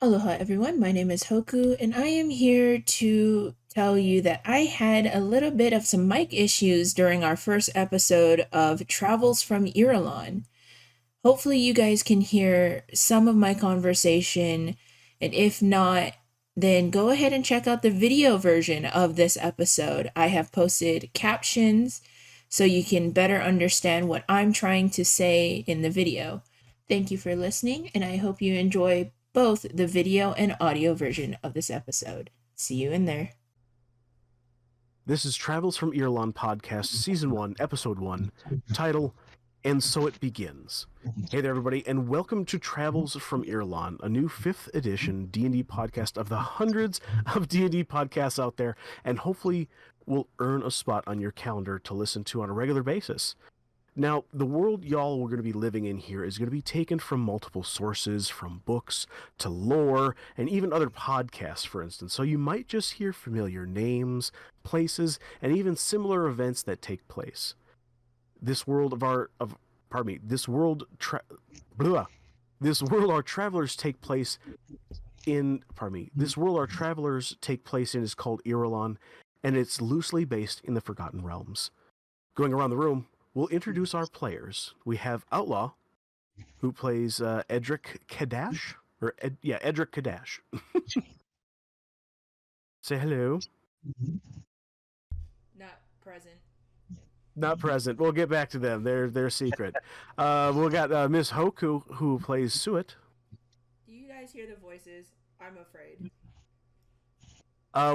Aloha everyone, my name is Hoku and I am here to tell you that I had a little bit of some mic issues during our first episode of Travels from Irulan. Hopefully you guys can hear some of my conversation, and if not, then go ahead and check out the video version of this episode. I have posted captions so you can better understand what I'm trying to say in the video. Thank you for listening, and I hope you enjoy both the video and audio version of this episode. See you in there. This is Travels from Irulan Podcast, Season 1, Episode 1, title, And So It Begins. Hey there, everybody, and welcome to Travels from Irulan, a new 5th edition D&D podcast of the hundreds of D&D podcasts out there, and hopefully will earn a spot on your calendar to listen to on a regular basis. Now, the world y'all are going to be living in here is going to be taken from multiple sources, from books to lore, and even other podcasts, for instance. So you might just hear familiar names, places, and even similar events that take place. This world our travelers take place in is called Irulan, and it's loosely based in the Forgotten Realms. Going around the room, we'll introduce our players. We have Outlaw, who plays Edric Kadash. Edric Kadash. Say hello. Not present. Not present. We'll get back to them. They're secret. We'll got Miss Hoku, who plays Suet. Do you guys hear the voices? I'm afraid.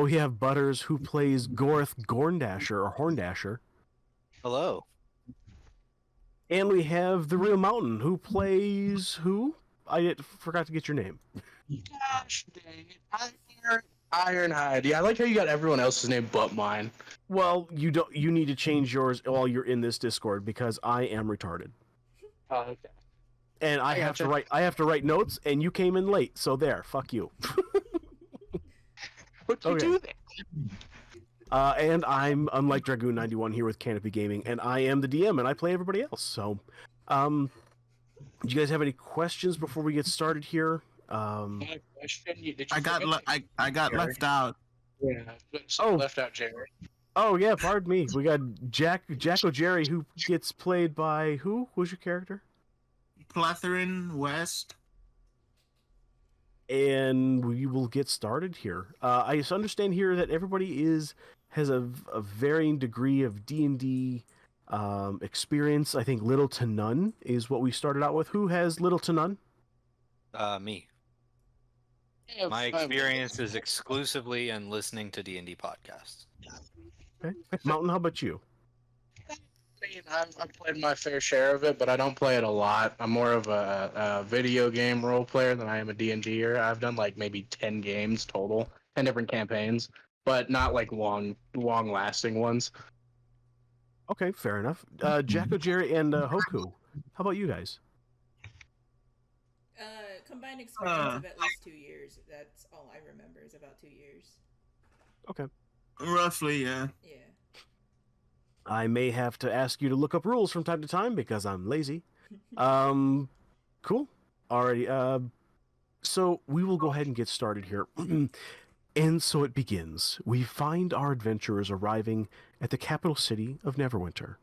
We have Butters, who plays Gorth Gorndasher, or Horndasher. Hello. And we have the Real Mountain, who plays who? I forgot to get your name. Gosh dang it. Ironhide. Yeah, I like how you got everyone else's name but mine. Well, you need to change yours while you're in this Discord because I am retarded. Oh, okay. And I have to write notes, and you came in late, so there, fuck you. What'd you do then? And I'm, unlike Dragoon91, here with Canopy Gaming, and I am the DM, and I play everybody else. So, do you guys have any questions before we get started here? I got left out. Yeah. Left out Jerry. Oh yeah, pardon me. We got Jacko Jerry, who gets played by who? Who's your character? Platherin West. And we will get started here. I just understand here that everybody has a varying degree of D&D experience. I think little to none is what we started out with. Who has little to none? Me. My experience is exclusively in listening to D&D podcasts. Okay. Mountain, how about you? I've played my fair share of it, but I don't play it a lot. I'm more of a video game role player than I am a D&D-er. I've done like maybe 10 games total, 10 different campaigns, but not like long-lasting ones. Okay, fair enough. Jacko Jerry and Hoku, how about you guys? Combined experience of at least 2 years. That's all I remember is about 2 years. Okay. Roughly, yeah. Yeah. I may have to ask you to look up rules from time to time because I'm lazy. Cool. Alrighty. So we will go ahead and get started here. And so it begins. We find our adventurers arriving at the capital city of Neverwinter.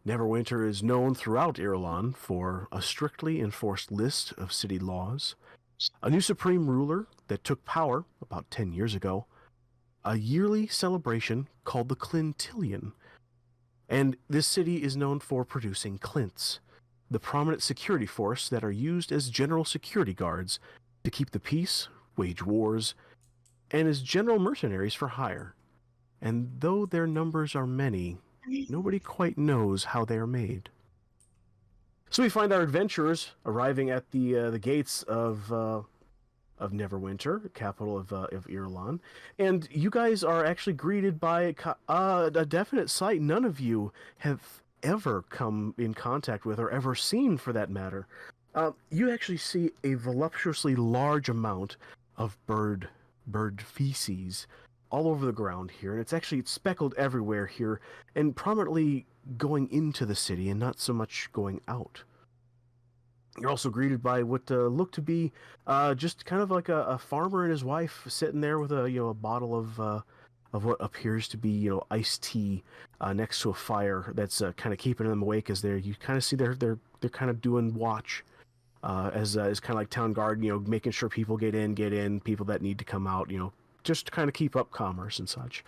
Neverwinter is known throughout Irulan for a strictly enforced list of city laws, a new supreme ruler that took power about 10 years ago, a yearly celebration called the Clintillion, and this city is known for producing Clints, the prominent security force that are used as general security guards to keep the peace, wage wars, and as general mercenaries for hire. And though their numbers are many, nobody quite knows how they are made. So we find our adventurers arriving at the gates of Neverwinter, capital of Irulan, and you guys are actually greeted by a definite sight none of you have ever come in contact with or ever seen, for that matter. You actually see a voluptuously large amount of bird feces all over the ground here, and it's speckled everywhere here, and prominently going into the city and not so much going out. You're also greeted by what look to be just kind of like a farmer and his wife sitting there with a bottle of what appears to be iced tea next to a fire that's kind of keeping them awake as you kind of see they're kind of doing watch as kind of like town guard, making sure people get in, people that need to come out, just to kind of keep up commerce and such.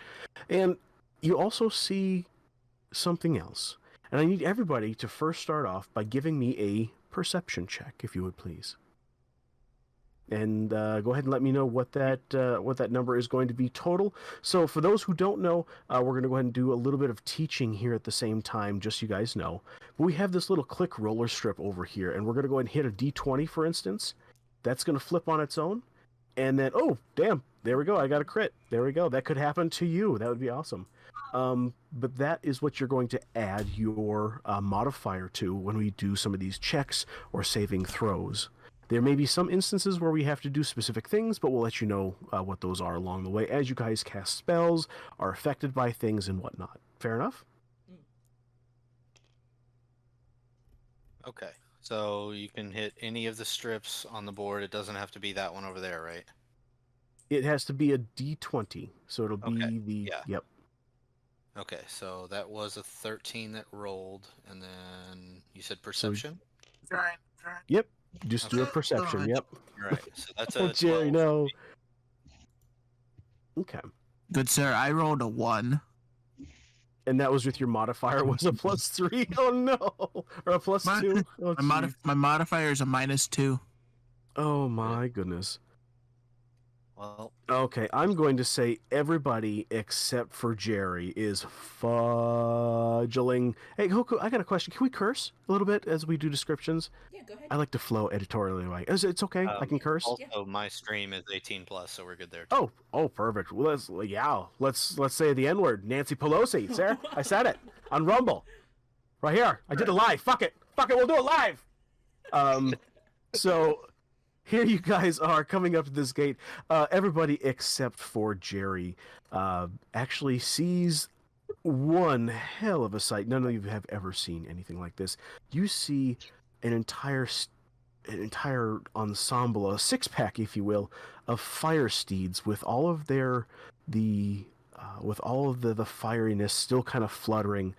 And you also see something else. And I need everybody to first start off by giving me a perception check, if you would please. And go ahead and let me know what that number is going to be total. So for those who don't know, we're going to go ahead and do a little bit of teaching here at the same time, just so you guys know. But we have this little click roller strip over here, and we're going to go ahead and hit a D20, for instance. That's going to flip on its own. And then, oh, damn, there we go. I got a crit. There we go. That could happen to you. That would be awesome. But that is what you're going to add your modifier to when we do some of these checks or saving throws. There may be some instances where we have to do specific things, but we'll let you know what those are along the way as you guys cast spells, are affected by things, and whatnot. Fair enough? Okay, so you can hit any of the strips on the board. It doesn't have to be that one over there, right? It has to be a D20, so it'll be yeah. Yep. Okay, so that was a 13 that rolled, and then you said perception? Right. Yep. Just do a perception, yep. All right, so that's Oh, a Jerry, 12. no. Okay. Good sir, I rolled a 1. And that was with your modifier was a +3. Oh no, or a +2. Oh, My modifier is a -2. oh my goodness. Well, Okay, I'm going to say everybody except for Jerry is fudgling. Hey, Hoku, I got a question. Can we curse a little bit as we do descriptions? Yeah, go ahead. I like to flow editorially. It's okay. I can curse. also, my stream is 18+, so we're good there too. Oh, perfect. Well, let's say the N word. Nancy Pelosi, sir. I said it on Rumble, right here. I did it live. Fuck it. We'll do it live. So here you guys are coming up to this gate. Everybody except for Jerry actually sees one hell of a sight. None of you have ever seen anything like this. You see an entire ensemble, a six-pack, if you will, of fire steeds with all of the fieriness still kind of fluttering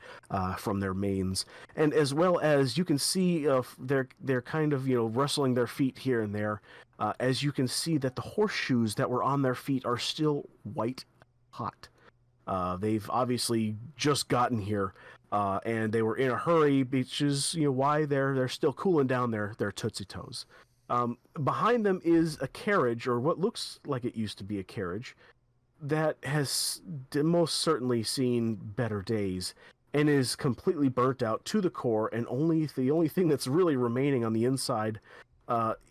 from their manes, and as well as you can see they're kind of rustling their feet here and there, as you can see that the horseshoes that were on their feet are still white hot. They've obviously just gotten here, and they were in a hurry, which is why they're still cooling down their tootsie toes. Behind them is a carriage, or what looks like it used to be a carriage, that has most certainly seen better days and is completely burnt out to the core, and the only thing that's really remaining on the inside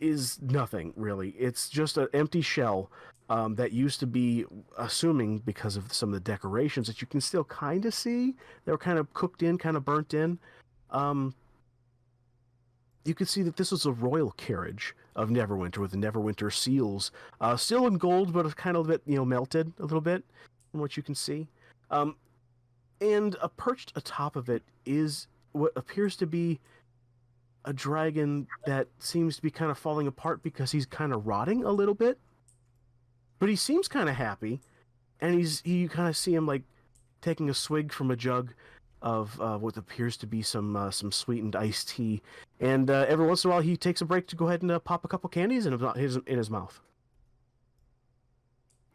is nothing, really. It's just an empty shell that used to be, assuming because of some of the decorations that you can still kind of see, they were kind of cooked in, kind of burnt in. You can see that this was a royal carriage of Neverwinter with the Neverwinter seals, still in gold, but kind of a bit, melted a little bit from what you can see. And perched atop of it is what appears to be a dragon that seems to be kind of falling apart because he's kind of rotting a little bit. But he seems kind of happy, and you kind of see him like taking a swig from a jug of what appears to be some sweetened iced tea, and every once in a while he takes a break to go ahead and pop a couple candies in his mouth.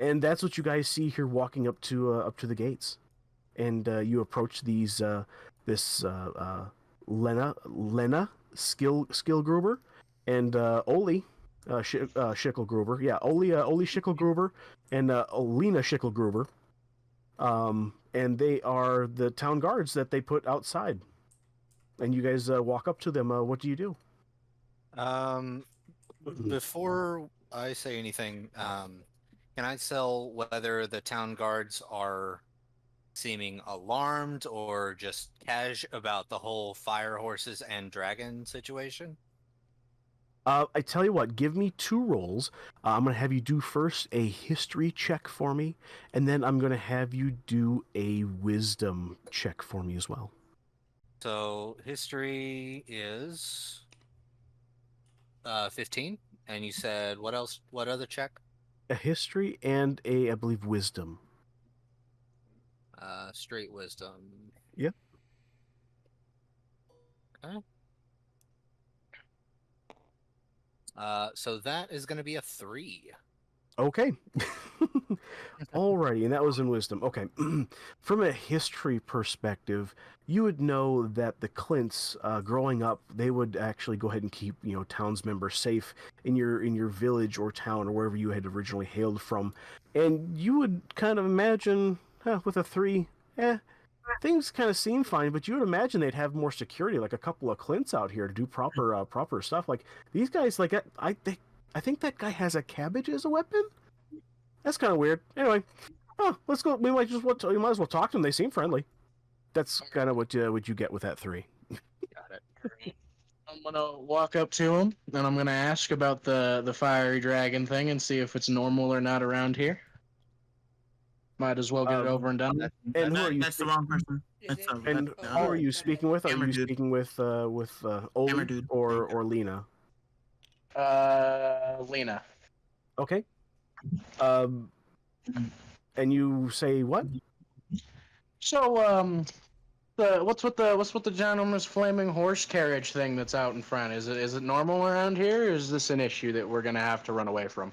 And that's what you guys see here walking up to the gates, and you approach this Lena Skillgruber and Oli. Schickelgruber, yeah, Oli Schickelgruber and Lena Schickelgruber, and they are the town guards that they put outside. And you guys walk up to them. What do you do? Before I say anything, can I tell whether the town guards are seeming alarmed or just cash about the whole fire horses and dragon situation? I tell you what, give me 2 rolls. I'm going to have you do first a history check for me, and then I'm going to have you do a wisdom check for me as well. So history is 15. And you said what else? What other check? A history and I believe, wisdom. Straight wisdom. Yep. Okay. So that is going to be a 3. Okay. Alrighty, and that was in wisdom. Okay. From a history perspective, you would know that the Clints, growing up, they would actually go ahead and keep, towns members safe in your village or town or wherever you had originally hailed from. And you would kind of imagine, with a 3, things kind of seem fine, but you would imagine they'd have more security, like a couple of Clints out here to do proper stuff. Like these guys, like I think that guy has a cabbage as a weapon. That's kind of weird. Anyway, let's go. You might as well talk to them. They seem friendly. That's kind of what you get with that 3. Got it. I'm gonna walk up to him and I'm gonna ask about the fiery dragon thing and see if it's normal or not around here. Might as well get it over and done with. And who are you? That's the wrong person. Is That's it? And who are you speaking with? Are Hammer you dude. speaking with Oli Hammer dude. or Lena? Lena. Okay. And you say what? So, what's with the ginormous flaming horse carriage thing that's out in front? Is it normal around here, or is this an issue that we're gonna have to run away from?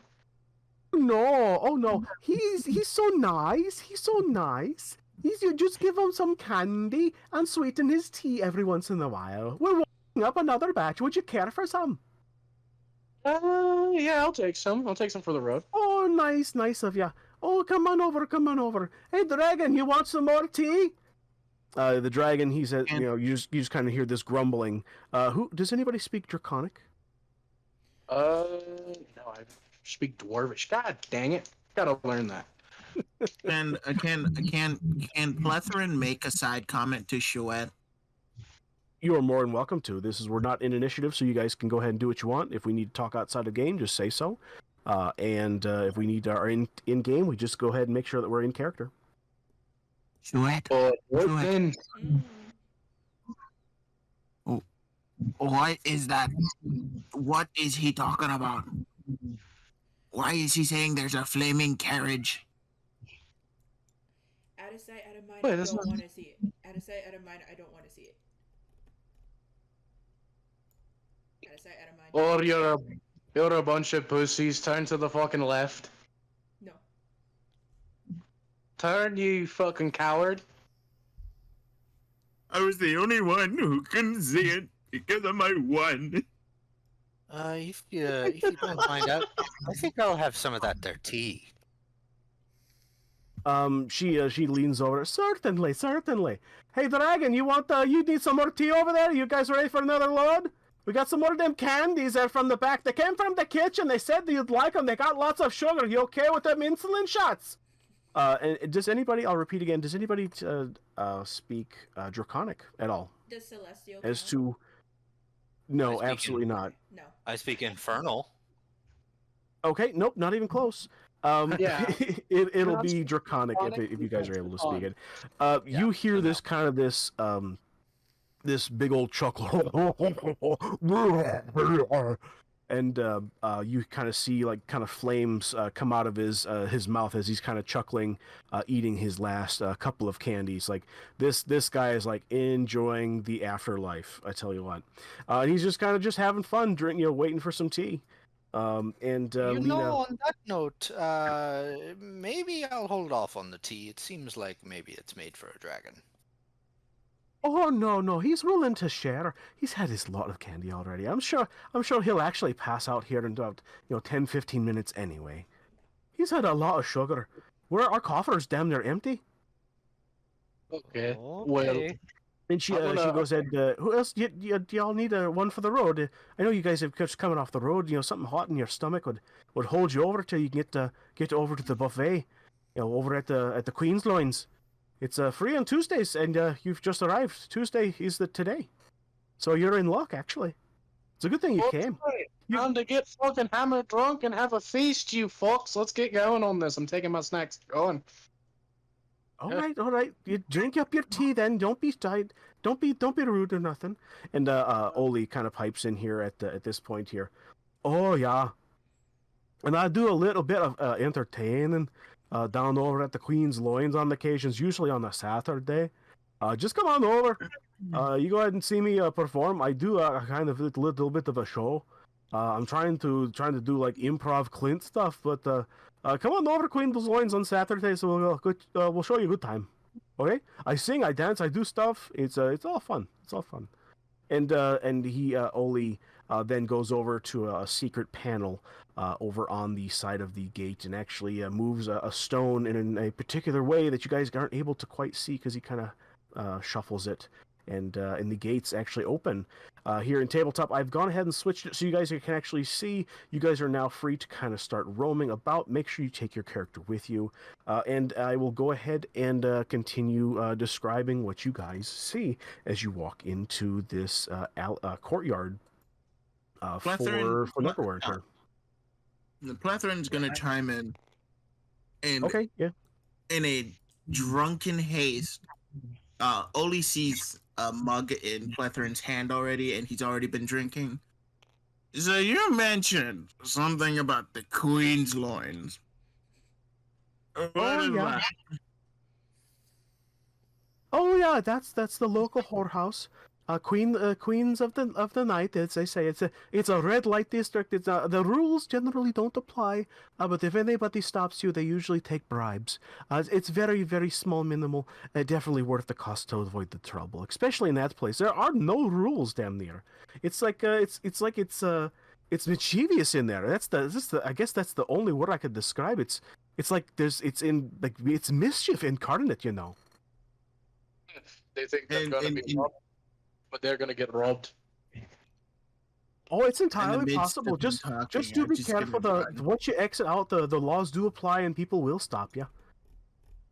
No, oh no, he's so nice. He's so nice. You just give him some candy and sweeten his tea every once in a while. We're warming up another batch. Would you care for some? Yeah, I'll take some. I'll take some for the road. Oh, nice of ya. Oh, come on over. Hey, dragon, you want some more tea? The dragon, he said, you just kind of hear this grumbling. Who does anybody speak Draconic? No, I speak Dwarvish. God dang it! Gotta learn that. And can Plethrin make a side comment to Chouette? You are more than welcome to. We're not in initiative, so you guys can go ahead and do what you want. If we need to talk outside of game, just say so. And if we need our in game, we just go ahead and make sure that we're in character. Chouette. Then What is that? What is he talking about? Why is he saying there's a flaming carriage? Out of sight, out of mind. Wait, I that's don't not- want to see it. Out of sight, out of mind. I don't want to see it. Out of sight, out of mind. or you're a bunch of pussies. Turn to the fucking left. No. Turn, you fucking coward. I was the only one who couldn't see it because of my one. If you don't mind out, I think I'll have some of that there tea. She leans over. Certainly. Hey, dragon, you need some more tea over there? You guys ready for another load? We got some more of them candies there from the back. They came from the kitchen. They said that you'd like them. They got lots of sugar. You okay with them insulin shots? And does anybody? I'll repeat again. Does anybody speak Draconic at all? Does Celestial As count? to I no, speak absolutely not. No. I speak infernal. Okay, nope, not even close. Yeah. It'll be Draconic if you guys are able to speak it. You hear this kind of this big old chuckle, and you kind of see kind of flames come out of his mouth as he's kind of chuckling, eating his last couple of candies. Like this guy is like enjoying the afterlife. I tell you what, and he's just kind of having fun, waiting for some tea. And Lena, On that note, maybe I'll hold off on the tea. It seems like maybe it's made for a dragon. oh no, he's willing to share. He's had his lot of candy already. I'm sure he'll actually pass out here in about 10-15 minutes anyway. He's had a lot of sugar. Our coffers damn near empty. Okay. Okay. And she I'm gonna- goes, who else? Do y'all need one for the road? I know you guys have just coming off the road. Something hot in your stomach would hold you over till you get over to the buffet. Over at the Queen's Loins. It's free on Tuesdays, and you've just arrived. Tuesday is today, so you're in luck. Actually, it's a good thing you came. Time to get fucking hammered drunk and have a feast, you fucks. Let's get going on this. I'm taking my snacks. Going. All right. You drink up your tea then. Don't be tight. Don't be rude or nothing. And Oli kind of pipes in here at this point here. Oh yeah, and I do a little bit of entertaining down over at the Queen's Loins on occasions, usually on a Saturday. Just come on over. You go ahead and see me perform. I do a kind of little bit of a show. I'm trying to do like improv Clint stuff, but come on over to Queen's Loins on Saturday, so we'll show you a good time. Okay? I sing, I dance, I do stuff. It's all fun. It's all fun. And he Oli then goes over to a secret panel over on the side of the gate and actually moves a stone in a particular way that you guys aren't able to quite see because he kind of shuffles it, and the gates actually open. Here in tabletop, I've gone ahead and switched it so you guys can actually see. You guys are now free to kind of start roaming about. Make sure you take your character with you, and I will go ahead and continue describing what you guys see as you walk into this courtyard for Neverwhere here. The Pletherin's gonna chime in, and Okay, yeah. in a drunken haste, Oli sees a mug in Pletherin's hand already, and he's already been drinking. So you mentioned something about the Queen's Loins. What is yeah. that? Oh yeah, that's the local whorehouse. Queens of the night, as they say. It's a red light district. It's the rules generally don't apply, but if anybody stops you, they usually take bribes. It's very, very small, minimal. Definitely worth the cost to avoid the trouble, especially in that place. There are no rules damn near. It's like it's mischievous in there. I guess that's the only word I could describe. It's mischief incarnate, you know. They think they're going to be robbed, but they're going to get robbed. Oh, it's entirely possible. Just do be careful. Once you exit out, the laws do apply, and people will stop you.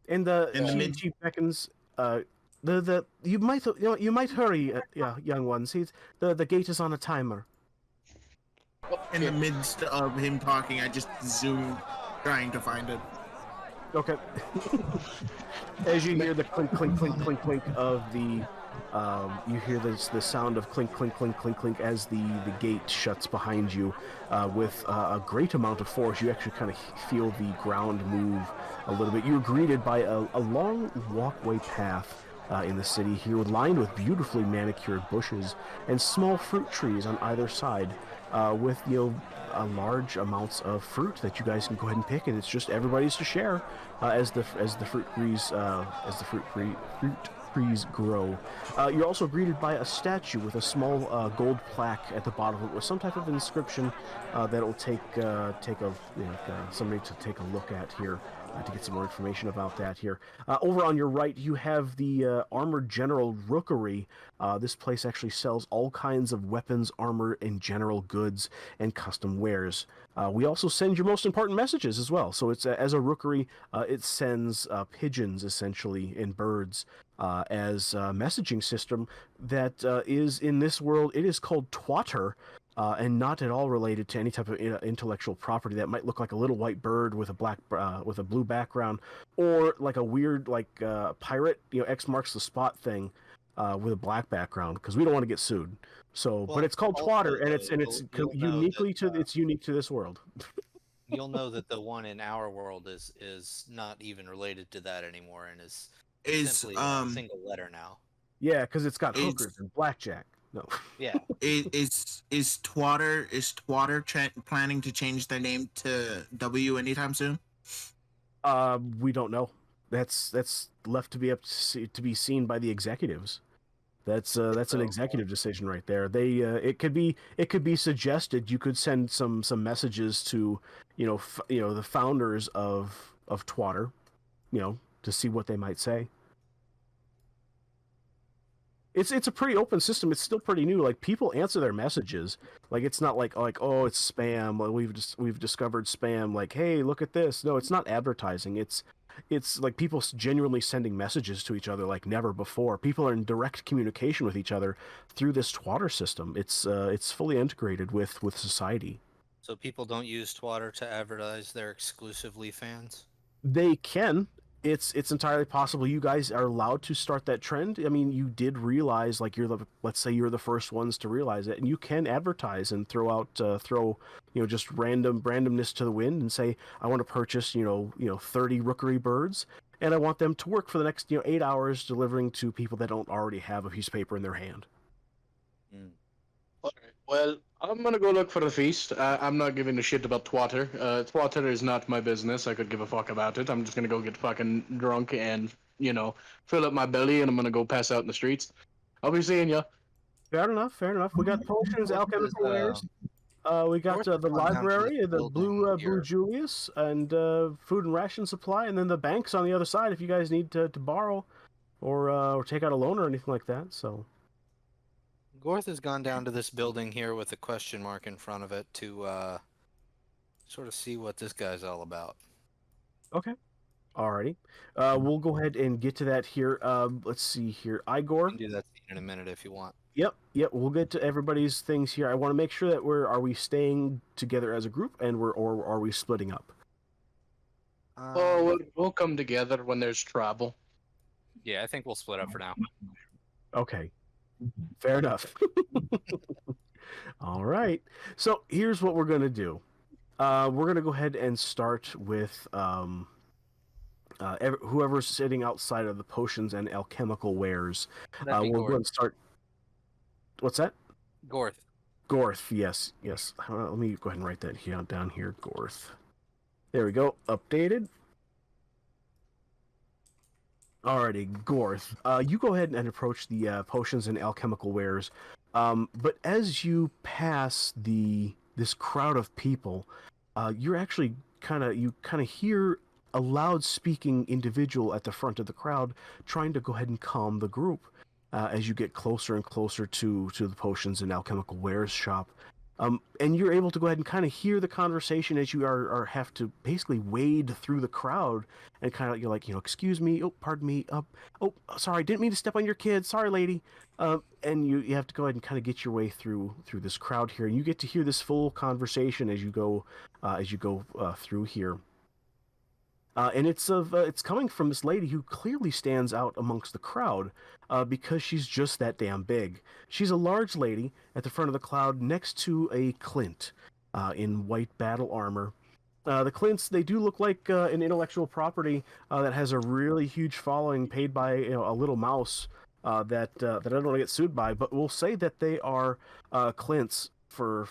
And she beckons. You might hurry, young ones. The gate is on a timer. In the midst of him talking, I just zoomed, trying to find it. Okay. As you hear the clink, clink, clink, clink, clink of the, you hear the sound of clink, clink, clink, clink, clink as the gate shuts behind you with a great amount of force. You actually kind of feel the ground move a little bit. You're greeted by a long walkway path in the city here, lined with beautifully manicured bushes and small fruit trees on either side, with large amounts of fruit that you guys can go ahead and pick, and it's just everybody's to share as the fruit trees grow. You're also greeted by a statue with a small gold plaque at the bottom of it with some type of inscription that'll take somebody to take a look at here. To get some more information about that here. Over on your right, you have the Armored General Rookery. This place actually sells all kinds of weapons, armor, and general goods and custom wares. We also send your most important messages as well. So it's as a rookery, it sends pigeons, essentially, and birds as a messaging system that is, in this world, it is called Twatter. And not at all related to any type of intellectual property that might look like a little white bird with a blue background, or like a weird pirate, X marks the spot thing with a black background, because we don't want to get sued. So, but it's called Twatter, and it's unique to this world. You'll know that the one in our world is not even related to that anymore, and is simply a single letter now. Yeah, because it's got hookers and blackjack. No. Yeah. Is Twatter planning to change their name to W anytime soon? We don't know. That's left to be seen by the executives. That's an executive decision right there. They it could be suggested. You could send some messages to the founders of Twatter, to see what they might say. It's a pretty open system. It's still pretty new. Like, people answer their messages. Like, it's not like oh, it's spam. Like, we've discovered spam. Like, hey, look at this. No, it's not advertising. It's like people genuinely sending messages to each other like never before. People are in direct communication with each other through this Twatter system. It's fully integrated with society. So people don't use Twatter to advertise their exclusively fans? They can. It's entirely possible. You guys are allowed to start that trend. I mean, you did realize, like, let's say you're the first ones to realize it, and you can advertise and throw just randomness to the wind, and say, I want to purchase 30 rookery birds, and I want them to work for the next 8 hours delivering to people that don't already have a piece of paper in their hand. All right. Well, I'm gonna go look for the feast. I'm not giving a shit about Twatter. Twatter is not my business. I could give a fuck about it. I'm just gonna go get fucking drunk and fill up my belly, and I'm gonna go pass out in the streets. I'll be seeing ya. Fair enough. We got potions, alchemical wares. We got Dorothy's the gone down to this library, the building Blue here. Julius, and food and ration supply, and then the bank's on the other side if you guys need to borrow or take out a loan or anything like that. So Gorth has gone down to this building here with a question mark in front of it to sort of see what this guy's all about. okay, alrighty. We'll go ahead and get to that here. Let's see here, We Igor. can do that in a minute if you want. Yep. We'll get to everybody's things here. I want to make sure that are we staying together as a group, and or are we splitting up? We'll come together when there's trouble. Yeah, I think we'll split up for now. Okay. Fair enough. All right. So here's what we're going to do. We're going to go ahead and start with whoever's sitting outside of the potions and alchemical wares. That'd be We'll go Gorth. and start. What's that? Gorth. Gorth, yes. Let me go ahead and write that down here, Gorth. There we go, updated. Alrighty, Gorth. You go ahead and approach the potions and alchemical wares. But as you pass this crowd of people, you're actually kind of hear a loud speaking individual at the front of the crowd trying to go ahead and calm the group. As you get closer and closer to the potions and alchemical wares shop. And you're able to go ahead and kind of hear the conversation as you have to basically wade through the crowd and kind of, you're like, excuse me, oh, pardon me, oh, sorry, didn't mean to step on your kid, sorry, lady. And you have to go ahead and kind of get your way through this crowd here, and you get to hear this full conversation as you go through here. And it's coming from this lady who clearly stands out amongst the crowd because she's just that damn big. She's a large lady at the front of the crowd next to a Clint in white battle armor. The Clints, they do look like an intellectual property that has a really huge following paid by a little mouse that I don't want to get sued by, but we'll say that they are Clints for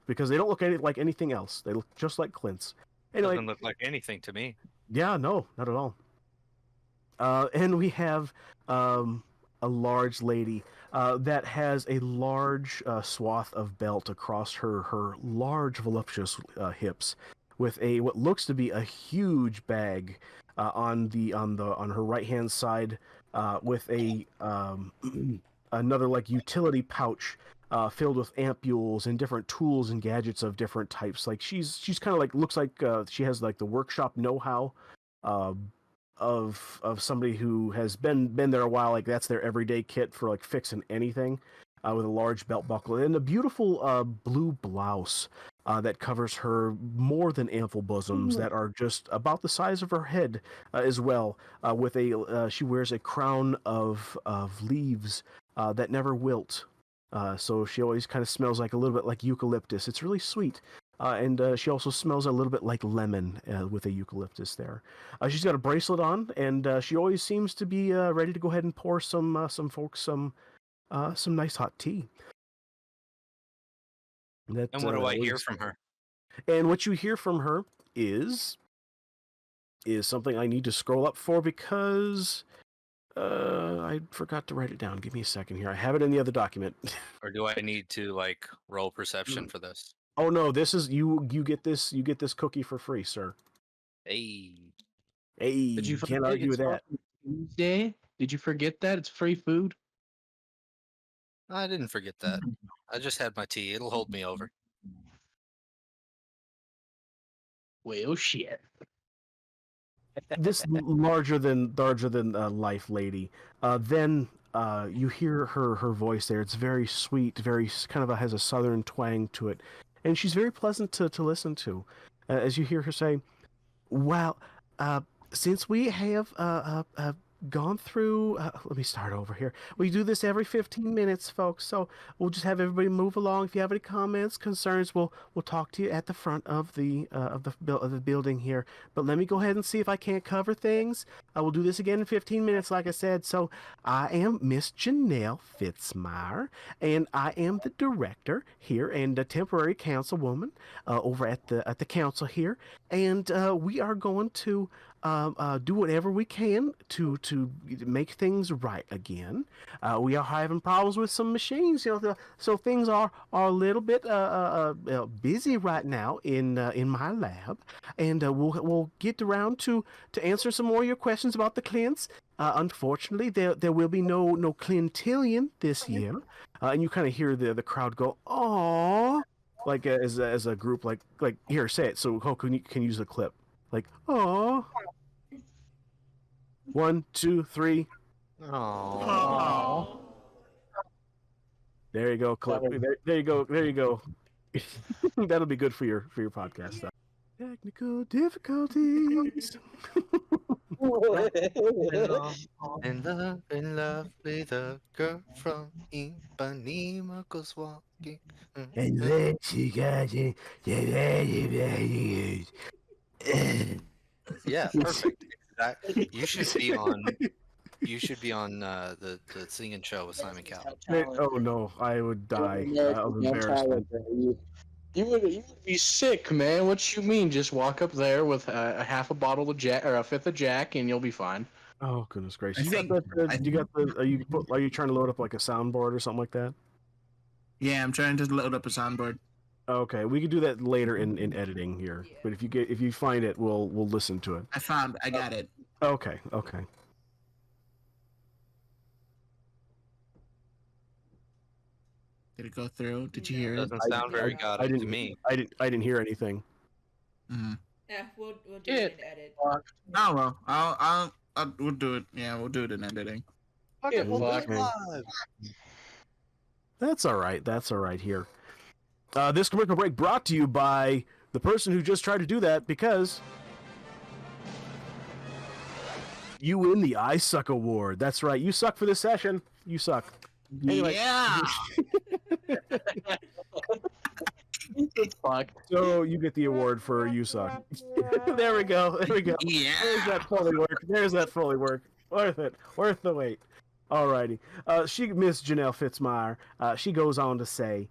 because they don't look like anything else. They look just like Clints. Anyway, Doesn't look like anything to me. yeah, no, not at all. And we have a large lady that has a large swath of belt across her large voluptuous hips, with what looks to be a huge bag on her right hand side, with a another like utility pouch. Filled with ampules and different tools and gadgets of different types. Like she's kind of like looks like she has like the workshop know-how of somebody who has been there a while. Like that's their everyday kit for like fixing anything. With a large belt buckle and a beautiful blue blouse that covers her more than ample bosoms that are just about the size of her head as well. With she wears a crown of leaves that never wilt. So she always kind of smells like a little bit like eucalyptus. It's really sweet. And she also smells a little bit like lemon with a eucalyptus there. She's got a bracelet on, and she always seems to be ready to go ahead and pour some folks some nice hot tea. And what do I hear from her? And what you hear from her is something I need to scroll up for because I forgot to write it down. Give me a second here. I have it in the other document. Or do I need to like roll perception for this? Oh no, this is you get this cookie for free, sir. Hey. Hey, Did you can't forget argue with it's that. Tuesday? Did you forget that? It's free food. I didn't forget that. I just had my tea. It'll hold me over. Well, shit. This larger than life lady. Then you hear her voice there. It's very sweet, very kind of has a southern twang to it, and she's very pleasant to listen to. As you hear her say, "Well, since we have gone through. Let me start over here. We do this every 15 minutes, folks. So we'll just have everybody move along. If you have any comments, concerns, we'll talk to you at the front of the building here. But let me go ahead and see if I can't cover things. I will do this again in 15 minutes, like I said. So I am Miss Janelle Fitzmyer, and I am the director here and a temporary councilwoman over at the council here. And we are going to do whatever we can to make things right again. We are having problems with some machines, so things are a little bit busy right now in my lab, and we'll get around to answer some more of your questions about the Clint's. Unfortunately, there will be no Clintillion this year, and you kind of hear the crowd go, "Aww," like as a group, like here, say it. So Hoku can use the clip. Like, oh. 1, 2, 3. Oh. There you go, clip. There you go. There you go. That'll be good for your podcast stuff. Technical difficulties. In love with a girl from Ipanema goes walking. And then she got it. Yeah, perfect. You should be on. You should be on the singing show with Simon Cowell. Oh no, I would die of embarrassment. You would be sick, man. What you mean? Just walk up there with a half a bottle of Jack or a fifth of Jack, and you'll be fine. Oh goodness gracious! I think- Are you trying to load up like a soundboard or something like that? Yeah, I'm trying to load up a soundboard. Okay, we can do that later in editing here. But if you find it, we'll listen to it. I got it. Okay. Did it go through? Did you hear it? Doesn't sound very I to didn't. me. I didn't hear anything. Mm-hmm. Yeah, we'll do it in edit. Oh well, we'll do it. Yeah, we'll do it in editing. Yeah, We'll fuck. do it live. That's all right. That's all right here. This commercial break brought to you by the person who just tried to do that because you win the I Suck Award. That's right. You suck for this session. You suck. Anyway. Yeah. Fuck. So you get the award for you suck. There we go. Yeah. There's that Foley work. Worth it. Worth the wait. Alrighty. Miss Janelle Fitzmyer, she goes on to say,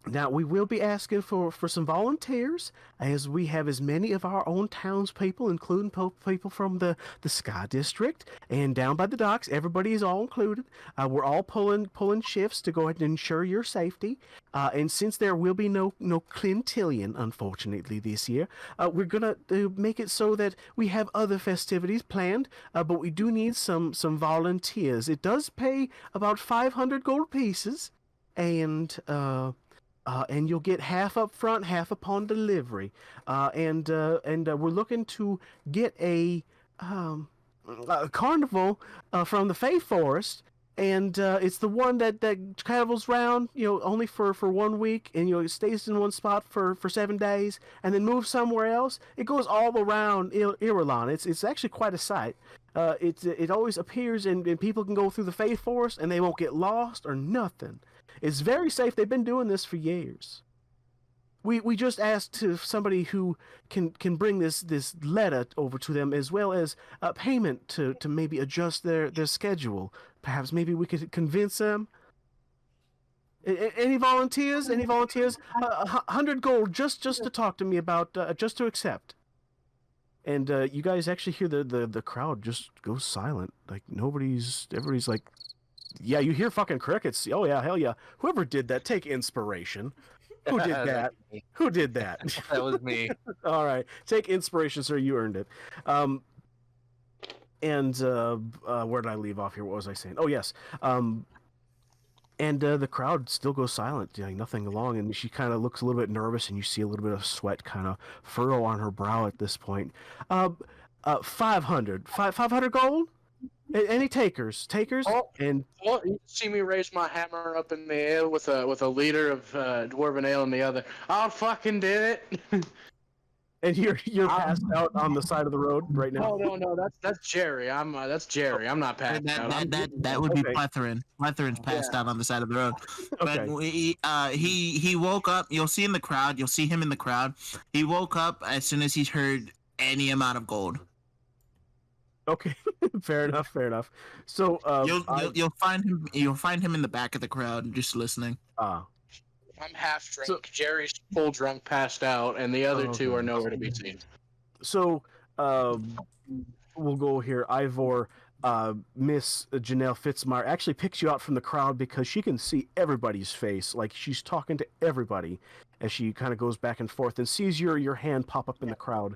now we will be asking for some volunteers, as we have as many of our own townspeople, including people from the Sky District and down by the docks. Everybody is all included. We're all pulling shifts to go ahead and ensure your safety. And since there will be no Clintillion, unfortunately, this year, we're gonna make it so that we have other festivities planned. But we do need some volunteers. It does pay about 500 gold pieces, and you'll get half up front, half upon delivery. And we're looking to get a carnival from the Fey Forest, and it's the one that travels around, only for 1 week, and it stays in one spot for 7 days, and then moves somewhere else. It goes all around Irulan. It's actually quite a sight. It always appears, and people can go through the Fey Forest, and they won't get lost or nothing. It's very safe. They've been doing this for years. We just asked to somebody who can bring this letter over to them, as well as payment to maybe adjust their schedule. Perhaps maybe we could convince them. Any volunteers? 100 gold just to talk to me about, just to accept. And you guys actually hear the crowd just go silent. Like everybody's like, yeah, you hear fucking crickets. Oh yeah, hell yeah. Whoever did that, take inspiration. Who did that? Who did that? That was me. All right, take inspiration, sir. You earned it. And where did I leave off here? What was I saying? Oh yes. And the crowd still goes silent, nothing along, and she kind of looks a little bit nervous, and you see a little bit of sweat kind of furrow on her brow at this point. 500 gold. Any takers? And you see me raise my hammer up in the air with a liter of dwarven ale in the other. I fucking did it. And you're passed out on the side of the road right now. No, that's Jerry. That's Jerry. I'm not passed out. That would be Okay. Plethrin. Plethrin's passed out on the side of the road. But Okay. he woke up. You'll see in the crowd. You'll see him in the crowd. He woke up as soon as he heard any amount of gold. Okay. Fair enough. So You'll find him. You'll find him in the back of the crowd, just listening. I'm half drunk. So- Jerry's full drunk, passed out, and the other two are Okay. nowhere to be seen. So we'll go here. Ivor, Miss Janelle Fitzmire actually picks you out from the crowd because she can see everybody's face. Like she's talking to everybody as she kind of goes back and forth and sees your hand pop up in the crowd.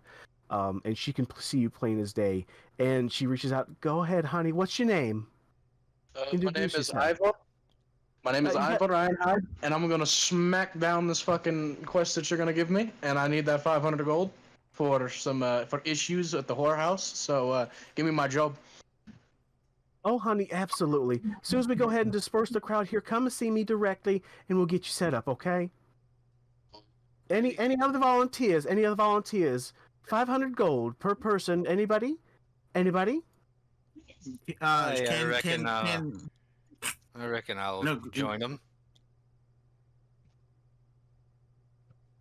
And she can see you plain as day. And she reaches out. Go ahead, honey. What's your name? My name Introduce is yourself. Ivor. My name is Yeah. Ivor Reinhardt, and I'm gonna smack down this fucking quest that you're gonna give me, and I need that 500 gold for some for issues at the whorehouse. So give me my job. Oh, honey, absolutely. As soon as we go ahead and disperse the crowd here, come and see me directly, and we'll get you set up, okay? Any other volunteers? 500 gold per person. Anybody? I reckon I'll No, join them.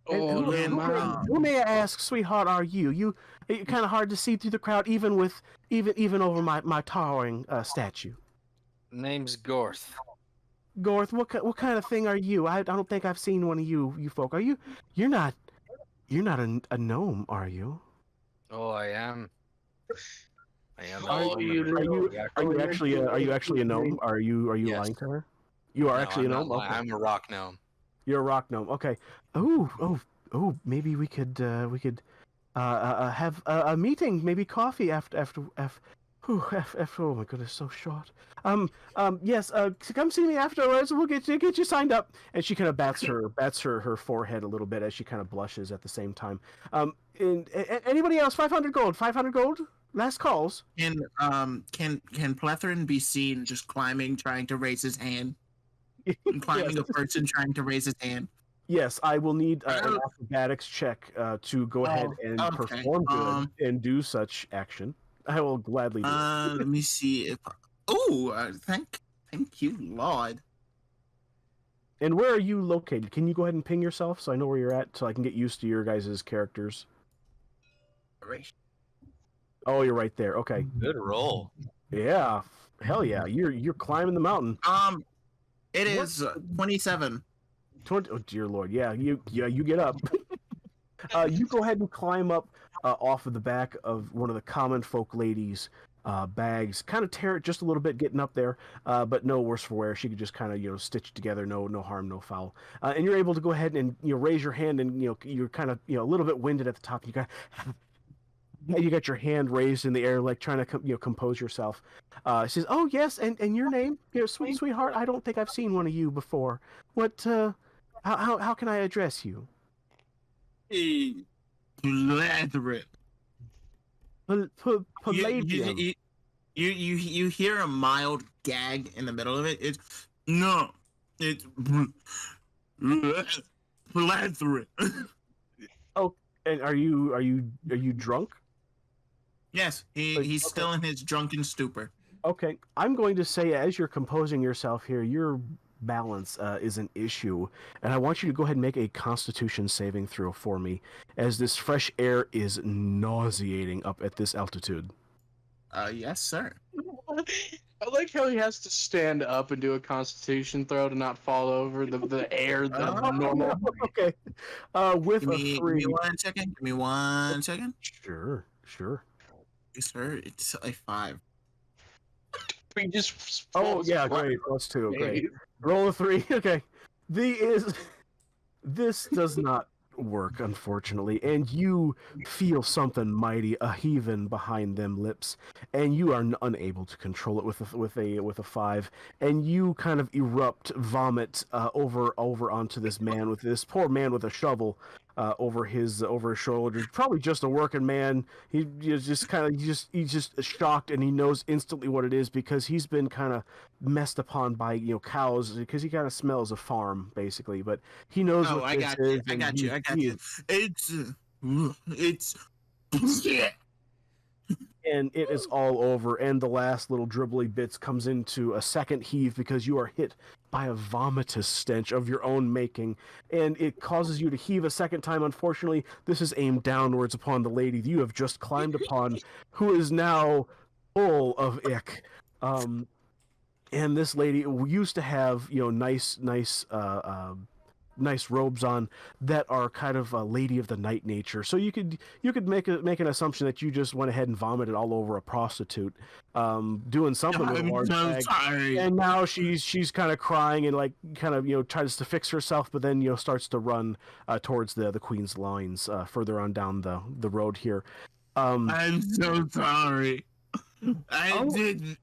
And Oh, who may I ask, sweetheart, are you? You're kind of hard to see through the crowd, even over my towering statue. Name's Gorth. Gorth, what kind of thing are you? I don't think I've seen one of you folk. Are you? You're not a gnome, are you? Oh, I am. I am. Oh, Are you actually a gnome? Are you Yes. lying to her? You are actually a gnome. Okay. I'm a rock gnome. You're a rock gnome. Okay. Oh. Maybe we could have a meeting. Maybe coffee after. Oh my goodness, so short. Yes. Come see me afterwards. We'll get you signed up. And she kind of bats her forehead a little bit as she kind of blushes at the same time. And anybody else? 500 gold. 500 gold. Last calls. Can Plethrin be seen just climbing, trying to raise his hand? Climbing a person trying to raise his hand. Yes, I will need an acrobatics check to go ahead and perform good and do such action. I will gladly do it. Let me see if. Thank you, Lord. And where are you located? Can you go ahead and ping yourself so I know where you're at, so I can get used to your guys' characters? Oh, you're right there. Okay. Good roll. Yeah. Hell yeah. You're climbing the mountain. It is 27. 20, oh dear Lord. Yeah. You get up. You go ahead and climb up off of the back of one of the common folk ladies' bags. Kind of tear it just a little bit getting up there, but no worse for wear. She could just kind of stitch it together. No harm, no foul. And you're able to go ahead and raise your hand, and you're kind of a little bit winded at the top. You got your hand raised in the air, like trying to compose yourself. She says, "Oh yes, and your name, sweetheart. I don't think I've seen one of you before. What? How can I address you?" Plethrin. Palladium. You hear a mild gag in the middle of it. It's Plethrin. Oh, and are you drunk? Yes, he's still in his drunken stupor. Okay, I'm going to say as you're composing yourself here, your balance is an issue, and I want you to go ahead and make a Constitution saving throw for me, as this fresh air is nauseating up at this altitude. Yes, sir. I like how he has to stand up and do a Constitution throw to not fall over the air. The normal. Okay, with Give me a 3. Give me 1 second. Sure. Yes, sir. It's a 5. He just Oh falls yeah, flat. great. +2. Great. Roll a 3. Okay. This does not work, unfortunately, and you feel something mighty a heaving behind them lips, and you are unable to control it with a 5, and you kind of vomit over onto this poor man with a shovel over his shoulder. Probably just a working man. He's just shocked, and he knows instantly what it is because he's been kind of messed upon by cows, because he kind of smells a farm basically, but he knows what I this got is. you. I got you. It's It's and it is all over, and the last little dribbly bits comes into a second heave because you are hit by a vomitous stench of your own making, and it causes you to heave a second time. Unfortunately, this is aimed downwards upon the lady that you have just climbed upon, who is now full of ick. And this lady used to have, nice robes on that are kind of a lady of the night nature. So you could make an assumption that you just went ahead and vomited all over a prostitute, doing something with a large bag. sorry. And now she's kind of crying and like kind of tries to fix herself, but then starts to run towards the Queen's lines further on down the road here. I'm so sorry. I didn't.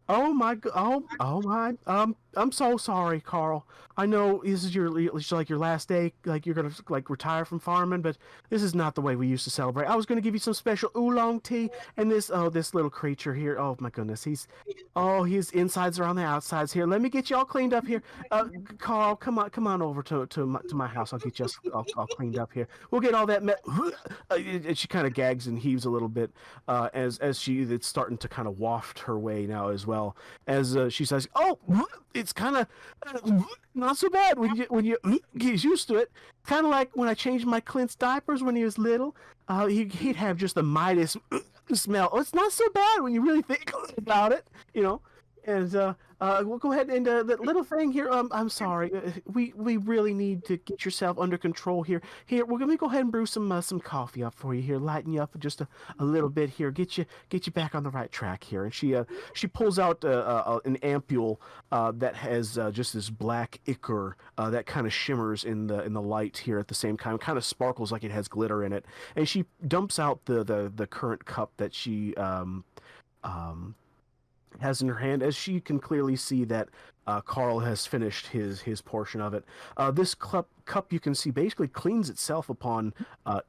Oh my! Oh my! I'm so sorry, Carl. I know this is your last day, like you're gonna retire from farming, but this is not the way we used to celebrate. I was gonna give you some special oolong tea, and this little creature here. Oh my goodness, his insides are on the outsides here. Let me get you all cleaned up here. Carl, come on over to my house. I'll get you all cleaned up here. We'll get all that. And she kind of gags and heaves a little bit as it's starting to kind of waft her way now as well. As she says, "Oh, it's kind of not so bad when you get used to it. Kind of like when I changed my Clint's diapers when he was little. He'd have just the mightiest smell. Oh, it's not so bad when you really think about it, And we'll go ahead and that little thing here. I'm sorry. We really need to get yourself under control here. Here, we're gonna go ahead and brew some coffee up for you here, lighten you up just a little bit here, get you back on the right track here. And she pulls out an ampule that has just this black ichor that kind of shimmers in the light here at the same time, kind of sparkles like it has glitter in it. And she dumps out the current cup that she has in her hand, as she can clearly see that Carl has finished his portion of it. This cup you can see basically cleans itself upon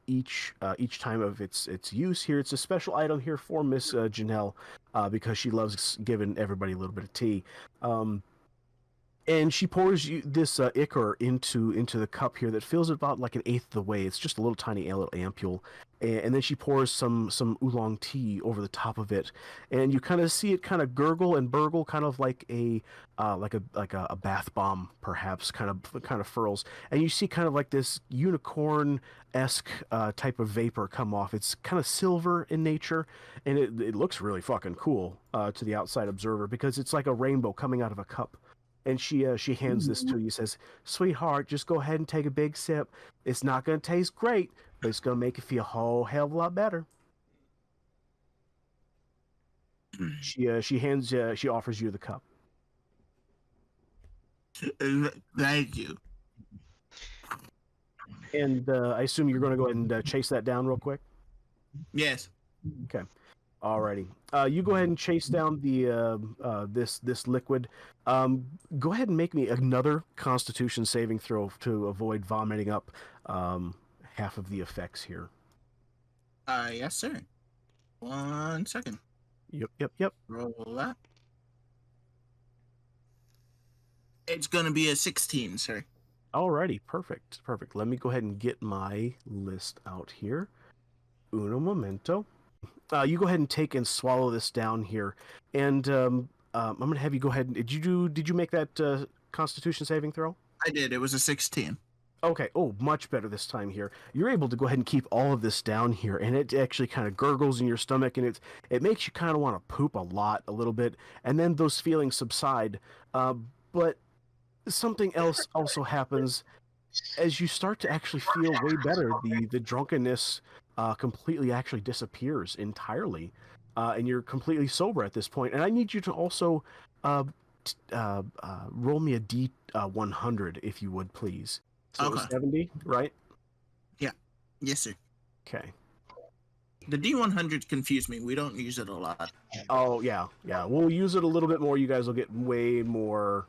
each time of its use here. It's a special item here for Miss Janelle because she loves giving everybody a little bit of tea. And she pours this ichor into the cup here that fills it about like an eighth of the way. It's just a little tiny little ampule, and then she pours some oolong tea over the top of it, and you kind of see it kind of gurgle and burgle, kind of like a bath bomb, perhaps, kind of furls, and you see kind of like this unicorn-esque type of vapor come off. It's kind of silver in nature, and it looks really fucking cool to the outside observer because it's like a rainbow coming out of a cup. And she hands this to you, says, "Sweetheart, just go ahead and take a big sip. It's not going to taste great, but it's going to make you feel a whole hell of a lot better." She offers you the cup. Thank you. And I assume you're going to go ahead and chase that down real quick? Yes. Okay. Alrighty. You go ahead and chase down the this liquid. Go ahead and make me another Constitution saving throw to avoid vomiting up half of the effects here. Yes, sir. 1 second. Yep. Roll that. It's gonna be a 16, sir. Alrighty, perfect. Let me go ahead and get my list out here. Uno momento. You go ahead and take and swallow this down here, and I'm gonna have you go ahead and did you make that Constitution saving throw? I did. It was a 16. Okay. Oh, much better this time here. You're able to go ahead and keep all of this down here, and it actually kind of gurgles in your stomach, and it makes you kind of want to poop a little bit, and then those feelings subside. But something else also happens as you start to actually feel way better. The drunkenness completely actually disappears entirely, and you're completely sober at this point. And I need you to also roll me a D100 if you would, please. So Okay. 70, right? Yeah. Yes, sir. Okay. The D100 confused me. We don't use it a lot. Oh yeah. We'll use it a little bit more. You guys will get way more.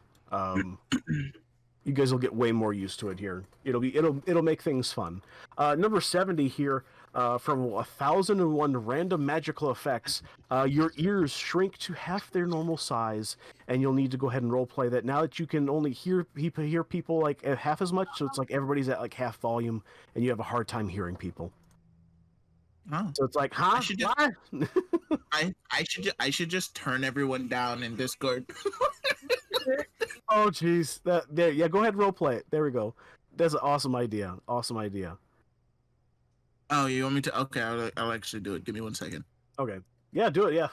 You guys will get way more used to it here. It'll make things fun. Number 70 here. From 1001 random magical effects, your ears shrink to half their normal size, and you'll need to go ahead and roleplay that. Now that you can only hear people like at half as much, so it's like everybody's at like half volume, and you have a hard time hearing people. Oh. So it's like, huh? I should just, I should just turn everyone down in Discord. Oh, jeez. Yeah, go ahead and roleplay it. There we go. That's an awesome idea. Awesome idea. Oh, you want me to? Okay, I'll actually do it. Give me 1 second. Okay. Yeah, do it. Yeah.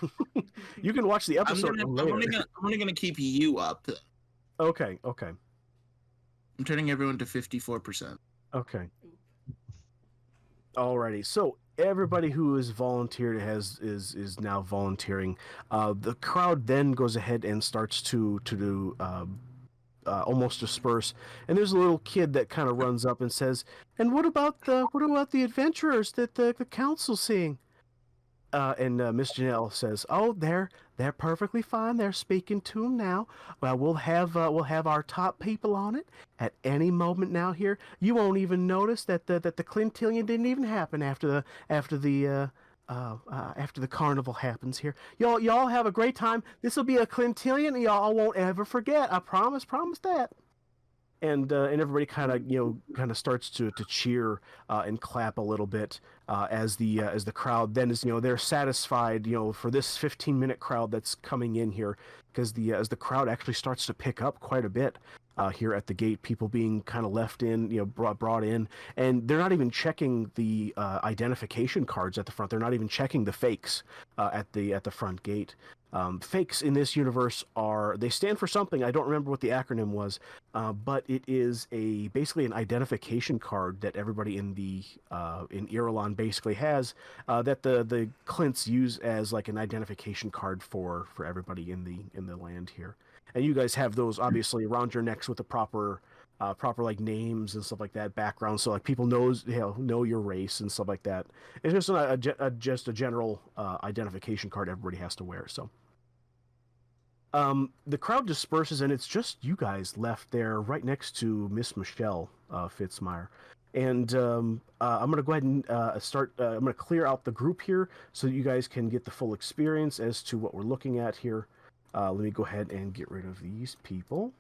You can watch the episode I'm later. only gonna keep you up. Okay. I'm turning everyone to 54%. Okay. Alrighty. So everybody who is volunteered is now volunteering. The crowd then goes ahead and starts to do almost disperse. And there's a little kid that kind of runs up and says, "And what about the adventurers that the council's seeing?" And Miss Janelle says, "Oh, they're perfectly fine. They're speaking to them now. Well, we'll have our top people on it at any moment now. Here, you won't even notice that the Clintillion didn't even happen after the carnival happens here. Y'all have a great time. This will be a Clintillion y'all won't ever forget. I promise that." And everybody kind of starts to cheer and clap a little bit as the crowd then is they're satisfied for this 15-minute crowd that's coming in here, because as the crowd actually starts to pick up quite a bit here at the gate, people being kind of left in, brought in, and they're not even checking the identification cards at the front. They're not even checking the fakes at the front gate. Fakes in this universe they stand for something. I don't remember what the acronym was, but it is basically an identification card that everybody in Irulan basically has, that the Clints use as like an identification card for everybody in the land here. And you guys have those obviously around your necks with the proper like names and stuff like that, background, so like people know your race and stuff like that. It's just a general identification card everybody has to wear. So the crowd disperses, and it's just you guys left there right next to Miss Michelle Fitzmire. And I'm going to go ahead and start. I'm going to clear out the group here so that you guys can get the full experience as to what we're looking at here. Let me go ahead and get rid of these people.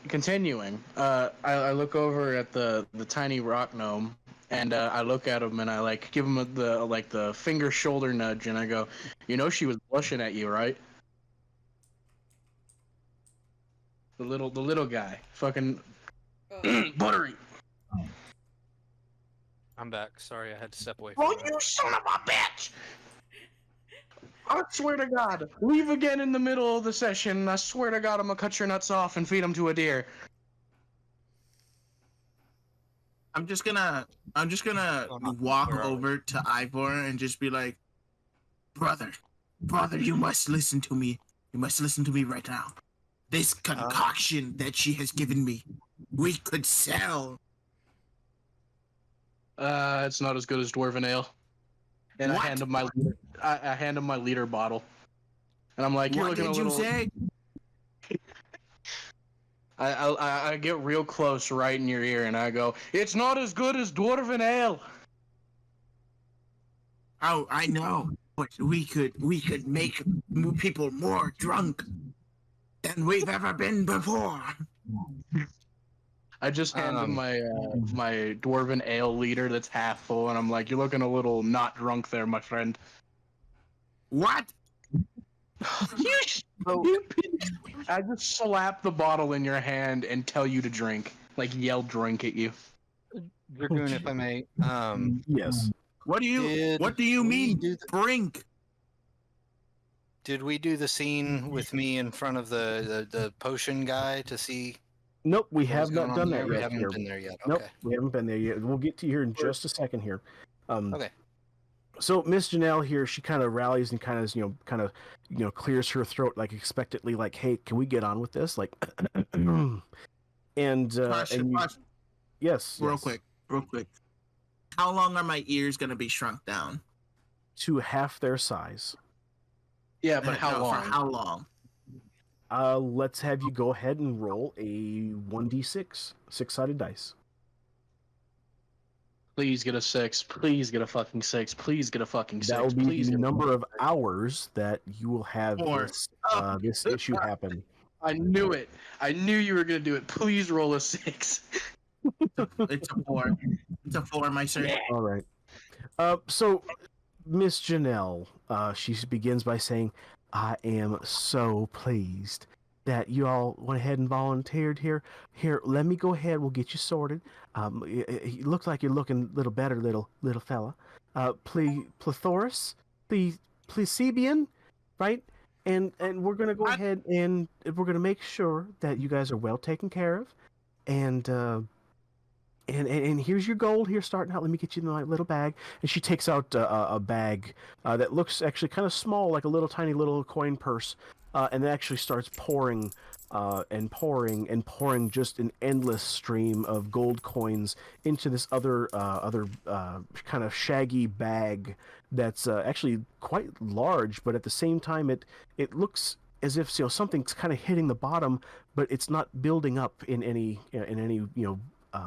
Continuing, I look over at the tiny rock gnome, and I look at him and I like give him the finger shoulder nudge, and I go, she was blushing at you, right? The little guy, fucking buttery. I'm back. Sorry, I had to step away. Oh, you son of a bitch! I swear to God, leave again in the middle of the session. I swear to God, I'm gonna cut your nuts off and feed them to a deer. I'm just gonna walk over to Ivor and just be like, brother, you must listen to me. You must listen to me right now. This concoction that she has given me, we could sell. It's not as good as Dwarven Ale. And What? I hand him my liter bottle, and I'm like, "You're What looking did a you little." say? I get real close, right in your ear, and I go, "It's not as good as Dwarven Ale." Oh, I know, but we could make people more drunk than we've ever been before. I just hand him my Dwarven Ale liter that's half full, and I'm like, "You're looking a little not drunk there, my friend." What? I just slap the bottle in your hand and tell you to drink, like yell "drink" at you. Dragoon, if I may. Yes. What do you mean drink? Did we do the scene with me in front of the potion guy to see? Nope, we what have was going not on done there? that We yet. haven't Here. been there yet. Nope, Okay. we haven't been there yet. We'll get to you here in just a second here. Okay. So Miss Janelle here, she kind of rallies and kind of clears her throat like expectantly, like, "Hey, can we get on with this?" Like, and Question. yes, Real quick. How long are my ears gonna be shrunk down? to half their size. Yeah, but how No, long? For how long? Let's have you go ahead and roll a 1d6, six-sided dice. Please get a 6. Please get a fucking 6. Please get a fucking 6. That will be Please the get a number of hours that you will have 4. this issue happen. I knew it. I knew you were gonna do it. Please roll a 6. It's a 4. It's a 4, my sir. All right. So, Miss Janelle, she begins by saying, "I am so pleased that you all went ahead and volunteered here. Here, let me go ahead. We'll get you sorted. You look like you're looking a little better, little fella. Plethorus, plesibian, right? And we're gonna go ahead and we're gonna make sure that you guys are well taken care of. And here's your gold here starting out. Let me get you in my little bag." And she takes out a bag that looks actually kind of small, like a little tiny little coin purse, and it actually starts pouring and pouring just an endless stream of gold coins into this other kind of shaggy bag that's actually quite large, but at the same time it looks as if something's kind of hitting the bottom, but it's not building up in any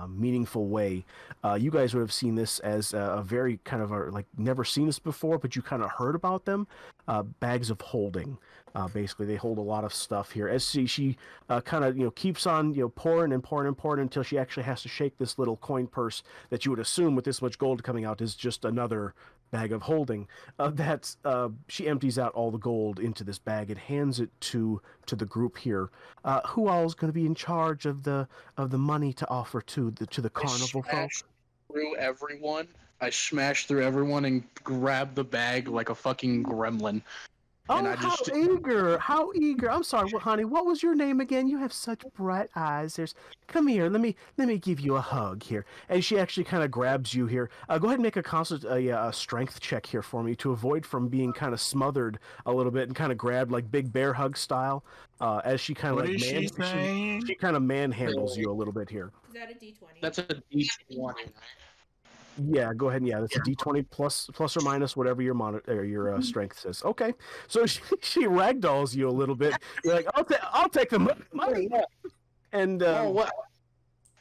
meaningful way. You guys would have seen this as a very kind of like never seen this before, but you kind of heard about them. Bags of holding. Basically, they hold a lot of stuff here. As she kind of keeps on pouring and pouring and pouring until she actually has to shake this little coin purse that you would assume with this much gold coming out is just another bag of holding. She empties out all the gold into this bag and hands it to the group here. Who all is going to be in charge of the money to offer to the carnival folks? I smashed through everyone and grabbed the bag like a fucking gremlin. Oh, And I just- how eager! I'm sorry, honey. What was your name again? You have such bright eyes. Come here. Let me give you a hug here. And she actually kind of grabs you here. Go ahead and make a strength check here for me to avoid from being kind of smothered a little bit and kind of grabbed like big bear hug style. As she kind of she kind of manhandles you a little bit here. Is that a D20? That's a D20. Yeah, go ahead. And that's a D20 plus or minus whatever your strength says. Okay, so she ragdolls you a little bit. You're like, I'll take the money. And what?